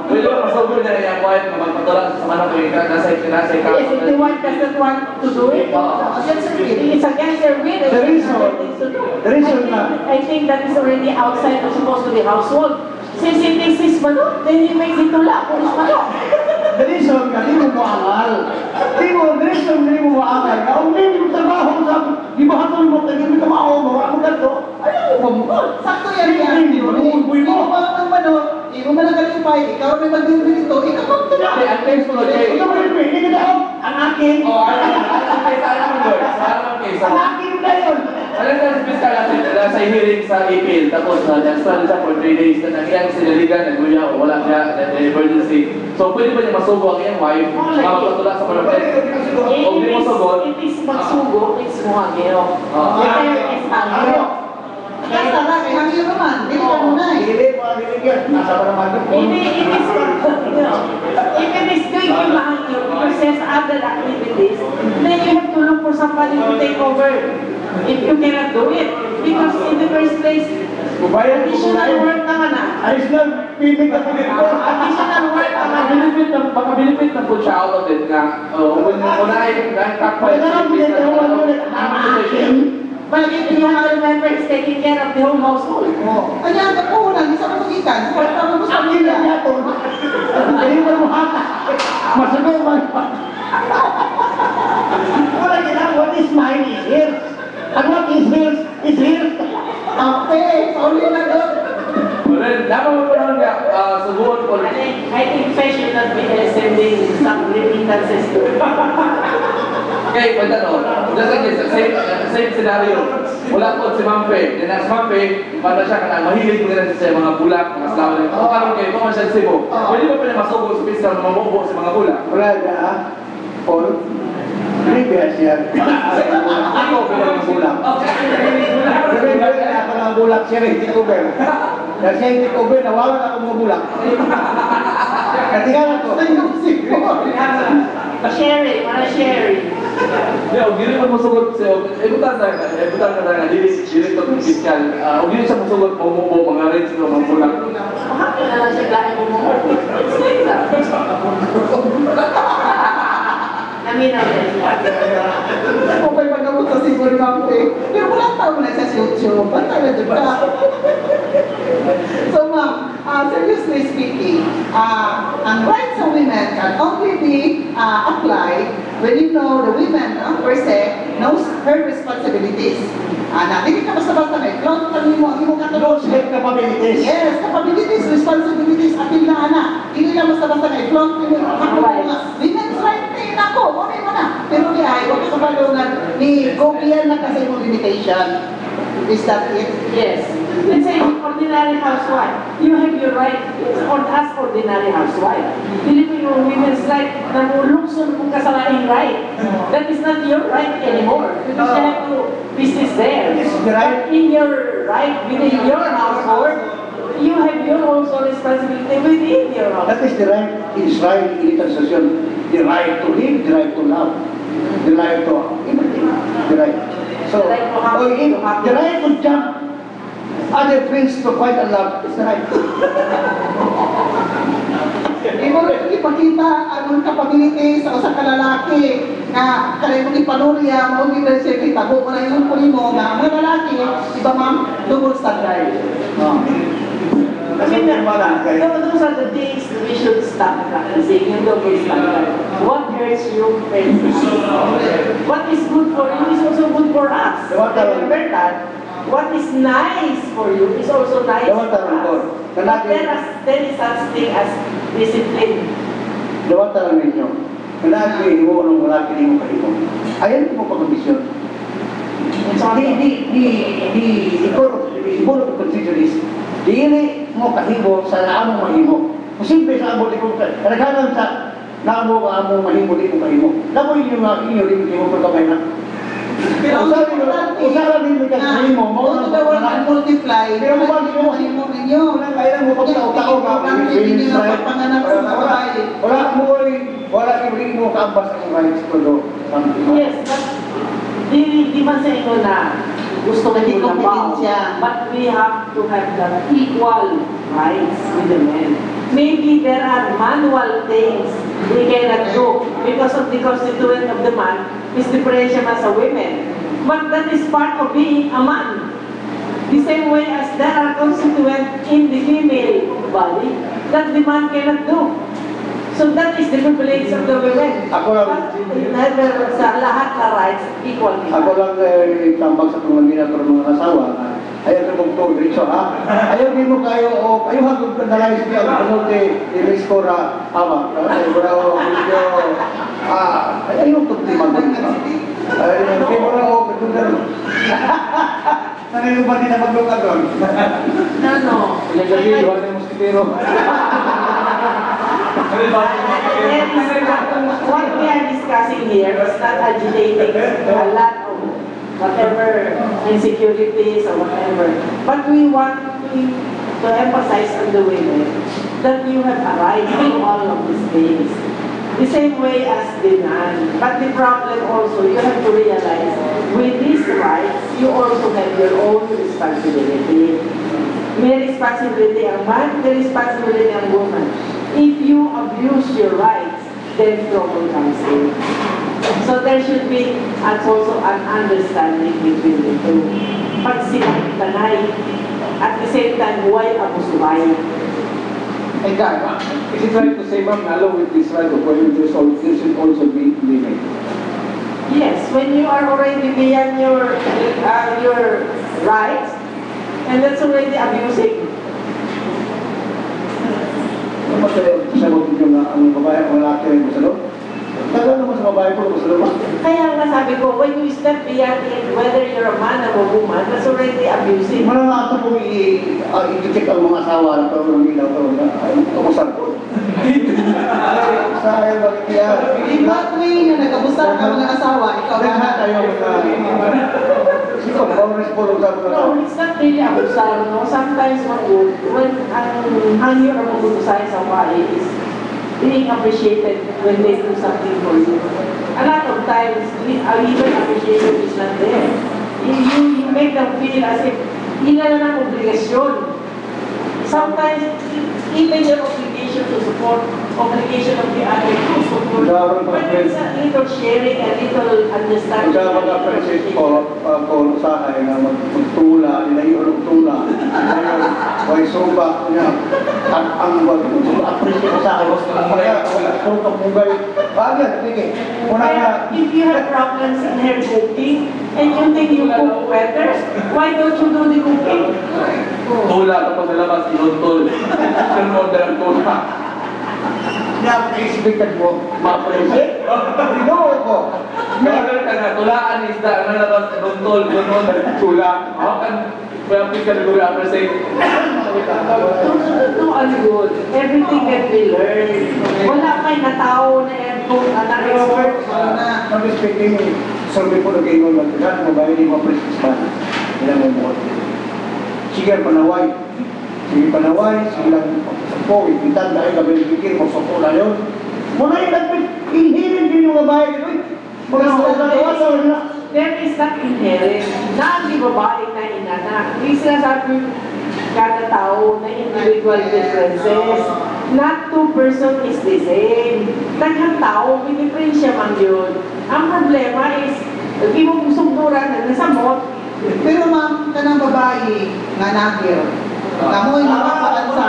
[SPEAKER 2] Pwede ba masugol niya yung wife na magpataba sa manok yung nasa ikaw?
[SPEAKER 4] Yes, if the wife doesn't want to do it,
[SPEAKER 1] Against her will.
[SPEAKER 4] it's against their will. It's
[SPEAKER 3] The reason-
[SPEAKER 4] other things to do.
[SPEAKER 3] the reason
[SPEAKER 4] I think that is already outside of supposed to be household. Since it is his manok, then he makes it tula for his manok.
[SPEAKER 3] The reason ka, di mo maangal. The reason di mo maangal. Kung hindi mo trabaho sa ibahatol mo, hindi mo trabaho, mawa mo ganito, ayaw mo pamukol.
[SPEAKER 1] Sakto yan yan.
[SPEAKER 3] Hindi mo,
[SPEAKER 1] Hindi mo pa ang manok, hindi mo man nakalipay, ikaw rin mag-deliver ito, ikaw ang
[SPEAKER 2] Hindi,
[SPEAKER 1] tula.
[SPEAKER 2] ang text ko kay...
[SPEAKER 3] Ikaw mo rin, hindi ka daw, ang akin. Ang akin na yun.
[SPEAKER 2] Alam na si Fiscal sa hearing sa email, tapos na-stand siya for 3 days na nangyayang sinaligan, nagluya o wala siya, emergency. So, pwede ba niya masubo ang iyang wife, mapatula sa manok? O hindi mo sugot,
[SPEAKER 4] It is magsugo, it's muhageo. It is hageo.
[SPEAKER 1] Basta na, kaya hangyo naman, hindi ka muna eh.
[SPEAKER 3] Hindi mo ang binigyan. Nasa pa naman yun.
[SPEAKER 4] If it is doing you mahageo, because there's other activities, then you have to look for somebody to take over. If you cannot do it, because in the first place,
[SPEAKER 3] Kubayad ko
[SPEAKER 4] additional work naman ah.
[SPEAKER 3] Ayos lang, pipig ka pa
[SPEAKER 4] Additional work naman.
[SPEAKER 2] Maka-benefit na po siya out of it nga, when unahin, dahil kakpay
[SPEAKER 4] But if you have to remember, he's taking care of the whole household.
[SPEAKER 1] Kanya, kapunan, isa mo magikan. Kaya tama mo sa
[SPEAKER 3] Akin lang
[SPEAKER 1] pamilya.
[SPEAKER 3] yato. Hindi mo mo hata. Masugaw man. Wala ginang, what is mine is here. And what is his is here.
[SPEAKER 1] Ape, sorry na doon.
[SPEAKER 2] Well, dapat mo po naman nga, subuan po.
[SPEAKER 4] I think faith should not be sending some remittances to.
[SPEAKER 2] Okay, pwede no. Just like this, same scenario. Wala po si Mampe. Then as Mampe, paano siya ka mahilig mo rin sa mga bulak, mga slaw. Kung karoon kayo, kung siya sibo, pwede ba pa niya masubo sa fiscal na mamubo sa mga bulak?
[SPEAKER 3] Wala na, Paul. Previous yan.
[SPEAKER 2] Ako, pero ang bulak.
[SPEAKER 3] Sabi ba na ako ng bulak siya rin, hindi ko ba? Dahil siya hindi ko ba, nawalan ako mga bulak. Katingan ko.
[SPEAKER 4] Sharing, para sharing.
[SPEAKER 2] Yo, gini mo musugot sa ibutan na nga dili to fiscal. O gini siya musugot mamubo mga reds no mga bulak.
[SPEAKER 4] Bakit na lang siya kain mo mo? It's like that. Naminaw na
[SPEAKER 1] Kung may pagkabot sa siguro ng Ape, pero wala tao na sa YouTube. Basta na dyan ka. So ma'am, seriously speaking, ang rights of women can only be applied when you know the women per se knows her responsibilities. Hindi ka basta-basta na i-flaunt kami mo, ang imong
[SPEAKER 3] Those have capabilities.
[SPEAKER 1] yes, capabilities, responsibilities, apil na ana. Hindi lang basta-basta na i-flaunt kami mo, ako mga women's right na ako, muna mo na. Pero ni ay, huwag ka kabalungan, ni Gobian na kasi yung limitation. Is that it?
[SPEAKER 4] Yes. Let's say ordinary housewife. You have your right as ordinary housewife. Dili mo yung women's right na mulukson kung kasalaing right. That is not your right anymore. Because you have to business there.
[SPEAKER 3] It's the right.
[SPEAKER 4] But in your right within your household, you have your also responsibility within your household.
[SPEAKER 3] That is the right in Israel in its association. The right to live, the right to love, the right to everything. The right. So,
[SPEAKER 4] The right to have-
[SPEAKER 3] or in,
[SPEAKER 4] to have-
[SPEAKER 3] the right to jump other friends to fight and love is the right.
[SPEAKER 1] Imo rin ipakita anong capability sa usa ka lalaki na kanay mong ipanurya, mao gyud siya itabo mo na yung puli mo nga mga lalaki, iba ma'am, double standard.
[SPEAKER 3] Kasi wala kayo.
[SPEAKER 4] Those are the things that we should stop saying yung double standard. What hurts you hurts us. What is good for you is also good for us. Remember that. What is nice for you is also nice for us. But there is such thing as discipline.
[SPEAKER 3] Dawat lang ninyo. Malaki mo nung malaki mo kayo. Ayan mo pag-ambisyon. Siguro ko consider this. Dili mo kahibo sa naamong mahimo. Posible sa among likod ka. Kadaghanan sa naamong mahimo di mo kahimo. Namoy niyo nga inyo rin mo pagkamay na.
[SPEAKER 1] Pero
[SPEAKER 3] Usaran din mo kahimo.
[SPEAKER 1] Mo daw ang multiply.
[SPEAKER 3] Pero
[SPEAKER 1] Pero
[SPEAKER 3] mo
[SPEAKER 1] mo ninyo.
[SPEAKER 3] Wala kaya mo pagtao-tao ka.
[SPEAKER 1] Hindi nga papanganak sa babae.
[SPEAKER 3] Wala rin mo kaambas ang rights to do something.
[SPEAKER 4] Yes, but di man sa inyo na gusto
[SPEAKER 1] Hindi
[SPEAKER 4] mo na
[SPEAKER 1] kompetensya.
[SPEAKER 4] but we have to have the equal rights with the men. Maybe there are manual things we cannot do because of the constituent of the man is different man sa women. But that is part of being a man. The same way as there are constituents in the female body that the man cannot do. So that is the privilege of the women.
[SPEAKER 3] Ako lang-
[SPEAKER 4] But never sa lahat na rights equal.
[SPEAKER 3] Ako lang tambag sa panglamina pero mga asawa. Ayaw ko mong diretso ha. Ayaw din mo kayo o ayaw hagod ka nalayos niya. Ano i-risk ko ra ama. Ayaw medyo ayaw ko timang. Ayaw ko ra o katulad. Sanay ko ba din na magluka doon?
[SPEAKER 4] No.
[SPEAKER 5] Pinagabi, iwan yung mosquitero.
[SPEAKER 4] What we are discussing here is not agitating a lot of whatever insecurities or whatever. But we want to emphasize on the women that you have a right to all of these things. The same way as the man. But the problem also, you have to realize, with these rights, you also have your own responsibility. May responsibility ang man, may responsibility ang woman. If you abuse your rights, then trouble comes in. So there should be also an understanding between the two. Pagsikanay, at the same time, why abusuhay?
[SPEAKER 1] Ay, God.
[SPEAKER 5] Is it right to say, ma'am, along with this right of women, there should also be limit?
[SPEAKER 4] Yes, when you are already beyond your rights, and that's already abusing.
[SPEAKER 3] Ano sa mga nga ang babae ang lalaki rin mo sa loob? Tagal naman sa babae ko sa loob.
[SPEAKER 4] Kaya nga sabi ko, when you step beyond it, whether you're a man or a woman, that's already abusing.
[SPEAKER 3] Mga nga ito kung i-check ang mga asawa na ito ng ilaw ito na ay, kamusan ko. Sa akin, bakit kaya?
[SPEAKER 1] In what way na nag-abusar ang mga asawa, ikaw
[SPEAKER 3] Kaya
[SPEAKER 1] na
[SPEAKER 3] tayo Sino, bawal po sa mga
[SPEAKER 4] No, it's not really abusar, no? Sometimes when ang you're abusar sa babae is being appreciated when they do something for you. A lot of times, even appreciation is not there. You make them feel as if ina na ng obligasyon. Sometimes, even your obligation to support obligation of the other too. So, when it's a little sharing, a little understanding.
[SPEAKER 3] Kaya mag-appreciate ko usahay na magtula, nilayo ng tula. Ngayon, may suba niya. At ang mag-appreciate ko sa akin, kaya kung kapugay, bagay, sige. Una nga,
[SPEAKER 4] If you have problems in her cooking, and you think you cook better, why don't you do the cooking?
[SPEAKER 2] Tula tapos sa labas, inuntol. Order ang tula.
[SPEAKER 3] na-expected mo, ma-appreciate. Ginoo ko.
[SPEAKER 2] Order ka na, tulaan isda, ang labas, inuntol, ganun, tula. Kan, kaya ka na gawin appreciate.
[SPEAKER 4] No, ano good. Everything can be learned. Wala kay na tao na expert.
[SPEAKER 3] Kami speaking, sabi ko nag-iwan ng lahat, mabayan ni ma-appreciate man. Ilang mo mo. Sige panaway. Sige panaway, silang po, ipitan dahil kami pikir, magsukula yun. Muna yung nagpinhirin din yung babae dito.
[SPEAKER 4] There is not inherent. Na ang di babae na inanak. Hindi sinasabi kada tao na individual differences. Not two person is the same. Daghang tao, may diferensya man yun. Ang problema is, hindi mo sumduran na nasamot.
[SPEAKER 1] Pero ma'am, kanang babae nga nagir. Kamoy makakaan sa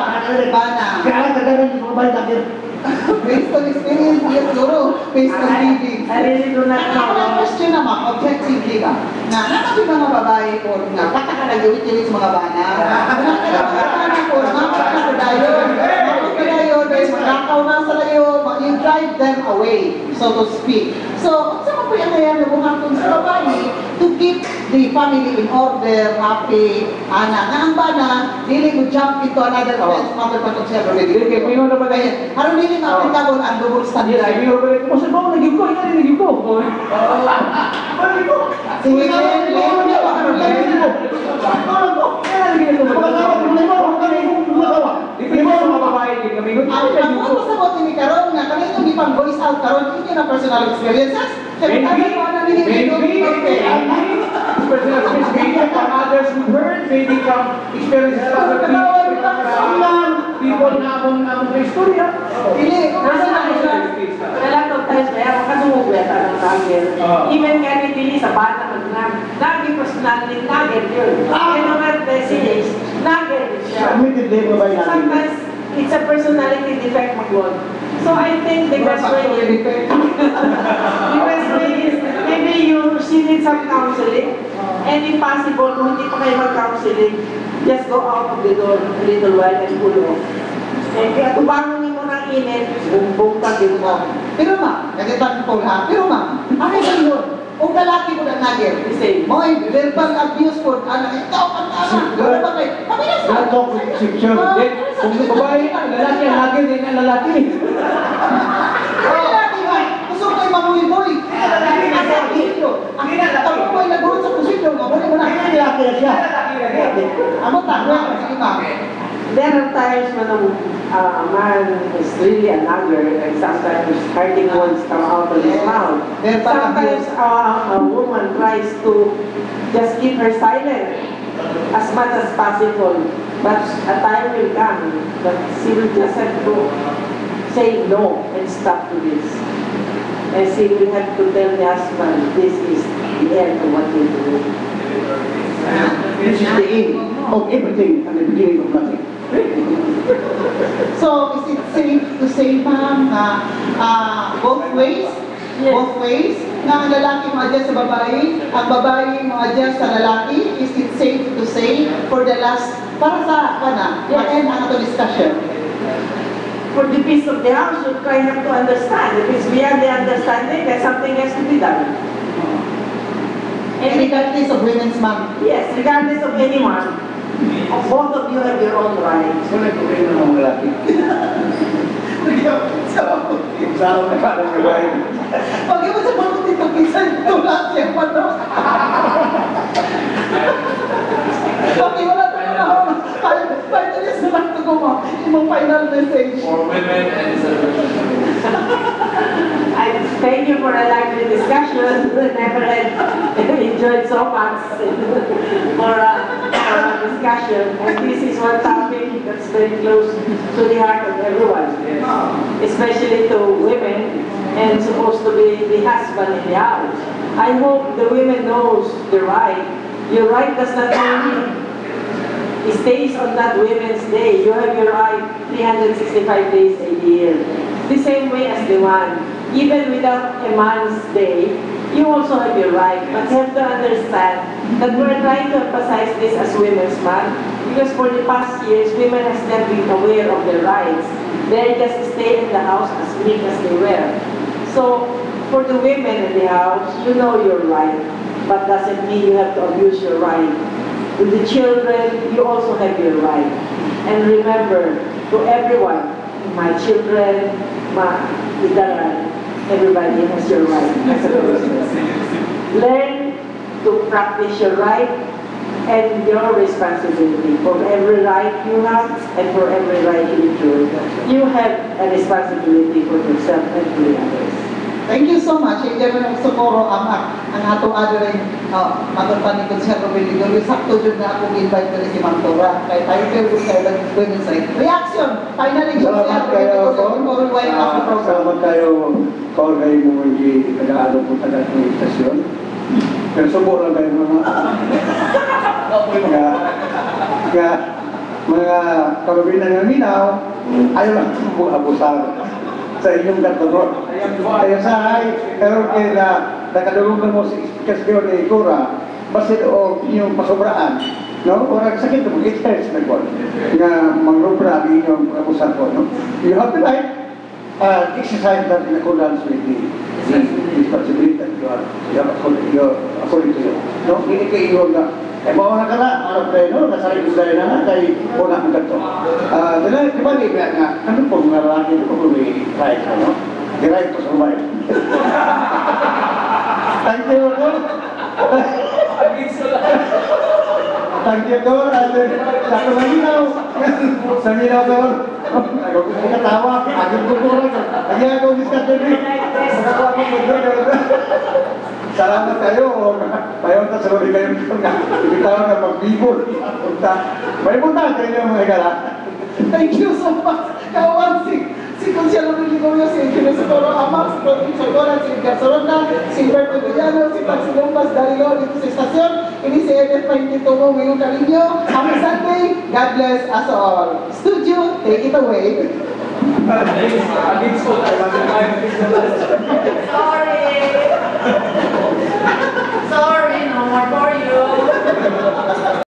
[SPEAKER 1] bana.
[SPEAKER 3] Kaya kagalan yung babae nakir.
[SPEAKER 1] Based on experience, yes, guru. Based on reading.
[SPEAKER 4] I really do not
[SPEAKER 1] Ako lang
[SPEAKER 4] know.
[SPEAKER 1] question naman, objectively ka. Na nakapit mga babae po, na baka ka nag-uwit-uwit sa mga bana. Nakakana po, nakakana po dayo. Nakakana po dayo, dahil makakaw na sa layo, you drive them away, so to speak. So, sa po yung kaya nabuhatong sa babae to keep the family in order, happy, ana. Nga ang bana, dili ko jump into another fence, mother patong siya,
[SPEAKER 5] Dili, kay Pino na ba na yan?
[SPEAKER 1] harap nili ma-applicable ang double standard.
[SPEAKER 5] Yes, Pino ba na? Kung sa bawang naging ko, ikaw rin naging ko.
[SPEAKER 1] Sige, Len, niya ba ka rin? Ang mga pasabot ni Karon nga kanino gipang voice out karon inyo na personal experiences. Kaya tayo mo na
[SPEAKER 5] Personal experience, maybe from others who heard, maybe from experiences of other people na among istorya.
[SPEAKER 1] Dili,
[SPEAKER 4] Personal experience. A lot of times, kaya makasumugwet ang target. Even kaya dili sa bata mag-nag. Naging personality, nugget yun. Kaya naman, message, nugget siya.
[SPEAKER 3] Admitted din babae natin.
[SPEAKER 4] Sometimes, it's a personality defect mag-word. So I think the best way is, maybe she needs some counseling. And if possible, kung hindi pa kayo mag-counseling, just go out of the door a little while and pull off. And kaya tubangon mo ng init, bumbong tagin mo.
[SPEAKER 1] pero ma, kagitan ko ha. Pero ma, ako sa yun. Kung lalaki ko na nagir, mo ay verbal abuse po, anak, ikaw ang anak. Ano ba kayo? Kami na sa
[SPEAKER 3] Don't talk with section.
[SPEAKER 5] Kung babae, lalaki ang lagi, din ang lalaki.
[SPEAKER 1] lalaki nga. Gusto ko kayo mamuhi-muhi. Lalaki na sa pusilyo. Ako mo ay nagulot sa pusilyo. Mamuhi mo na.
[SPEAKER 3] Lalaki na siya.
[SPEAKER 1] Amo tangwa. Sige ma.
[SPEAKER 4] There are times when a man is really a nagger and sometimes hurting words come out of his mouth. Sometimes a woman tries to just keep her silent as much as possible. But a time will come that she will just have to say no and stop to this. And she will have to tell the husband, this is the end of what you do.
[SPEAKER 3] This is the end of everything and the beginning of nothing.
[SPEAKER 1] So, is it safe to say, ma'am, na both ways?
[SPEAKER 4] Yes.
[SPEAKER 1] Both ways? Na ang lalaki ma-adjust sa babae, ang babae ma-adjust sa lalaki? Is it safe to say for the last, para sa,
[SPEAKER 4] Yes.
[SPEAKER 1] ma-end ang ito discussion?
[SPEAKER 4] For the peace of the house, you kind of to understand. If it's beyond the understanding, then something has to be done.
[SPEAKER 1] And regardless of women's ma'am.
[SPEAKER 4] Yes, regardless of anyone, both of you have your own rights.
[SPEAKER 3] So, nagpapin na ng lalaki. Saan na parang babae?
[SPEAKER 1] Pag iwan sa mga dito, pinsan ito lahat siya pa no? Pag iwan na ito na, 5 minutes na lang ito mo. Yung final message.
[SPEAKER 2] For women and celebration.
[SPEAKER 4] I thank you for a lively discussion. Never had enjoyed so much for a discussion. And this is one topic that's very close to the heart of everyone, especially to women and supposed to be the husband in the house. I hope the women knows the right. Your right does not only stays on that Women's Day. You have your right 365 days a year. The same way as the man. Even without a man's day, you also have your right. But you have to understand that we're trying to emphasize this as Women's Month because for the past years, women have not been aware of their rights. They just stay in the house as meek as they were. So, for the women in the house, you know your right, but doesn't mean you have to abuse your right. With the children, you also have your right. And remember, to everyone, my children, my idaran, everybody has your right as a person. Learn to practice your right and your responsibility. For every right you have and for every right you enjoy, you have a responsibility for yourself and for the others.
[SPEAKER 1] Thank you so much. Hindi naman sumuro ang atong other matutani ko siya Robin Ligorio. Sakto dyan na akong invite ko si Ma'am Tora. Kaya tayo kayo sa Women's Right. Reaction! Finally,
[SPEAKER 3] Salamat kayo, salamat kayo, Kor, kayo mo hindi nag-aalo po sa dating istasyon. Pero subo lang kayo mga kababinan ng Minaw, ayaw lang abusar sa inyong katulog. Kaya sahay, pero kaya nakadulungan mo si Kasyo ni Cora, basta o inyong pasobraan, no? Orang sakit mo, it hurts na po, na mangrupra ang inyong abusar ko, no? You have to like, exercise that in accordance with the responsibility that you have according to you. No? Hindi kayo na, bawa na ka na, araw kayo, no? Nasarin ko kayo na, kay una ang ganito. Di ba, di ba nga, ano po mga lalaki, ano po may right, no? The right to survive. Thank you, no? Thank you, Dor. Sa Malinaw. Sa Malinaw, Dor. Ako katawa. Agad ko ko. Lagi ako discussion rin. Salamat kayo. Payon ta sa uli kayo. Ibitaw na magbibol. May punta kayo yung mga gala.
[SPEAKER 1] Thank you so much. Kawan si Consielo Ligorio, si Kinesitoro Amax, si Provincial Goran, si Garzaronda, si Berto Villano, si Paxilompas Darilo dito sa estasyon. Ini si Edith Paintito mo, ngayong karinyo. Happy Sunday. God bless us all. Studio, take it away.
[SPEAKER 4] Sorry, no more for you.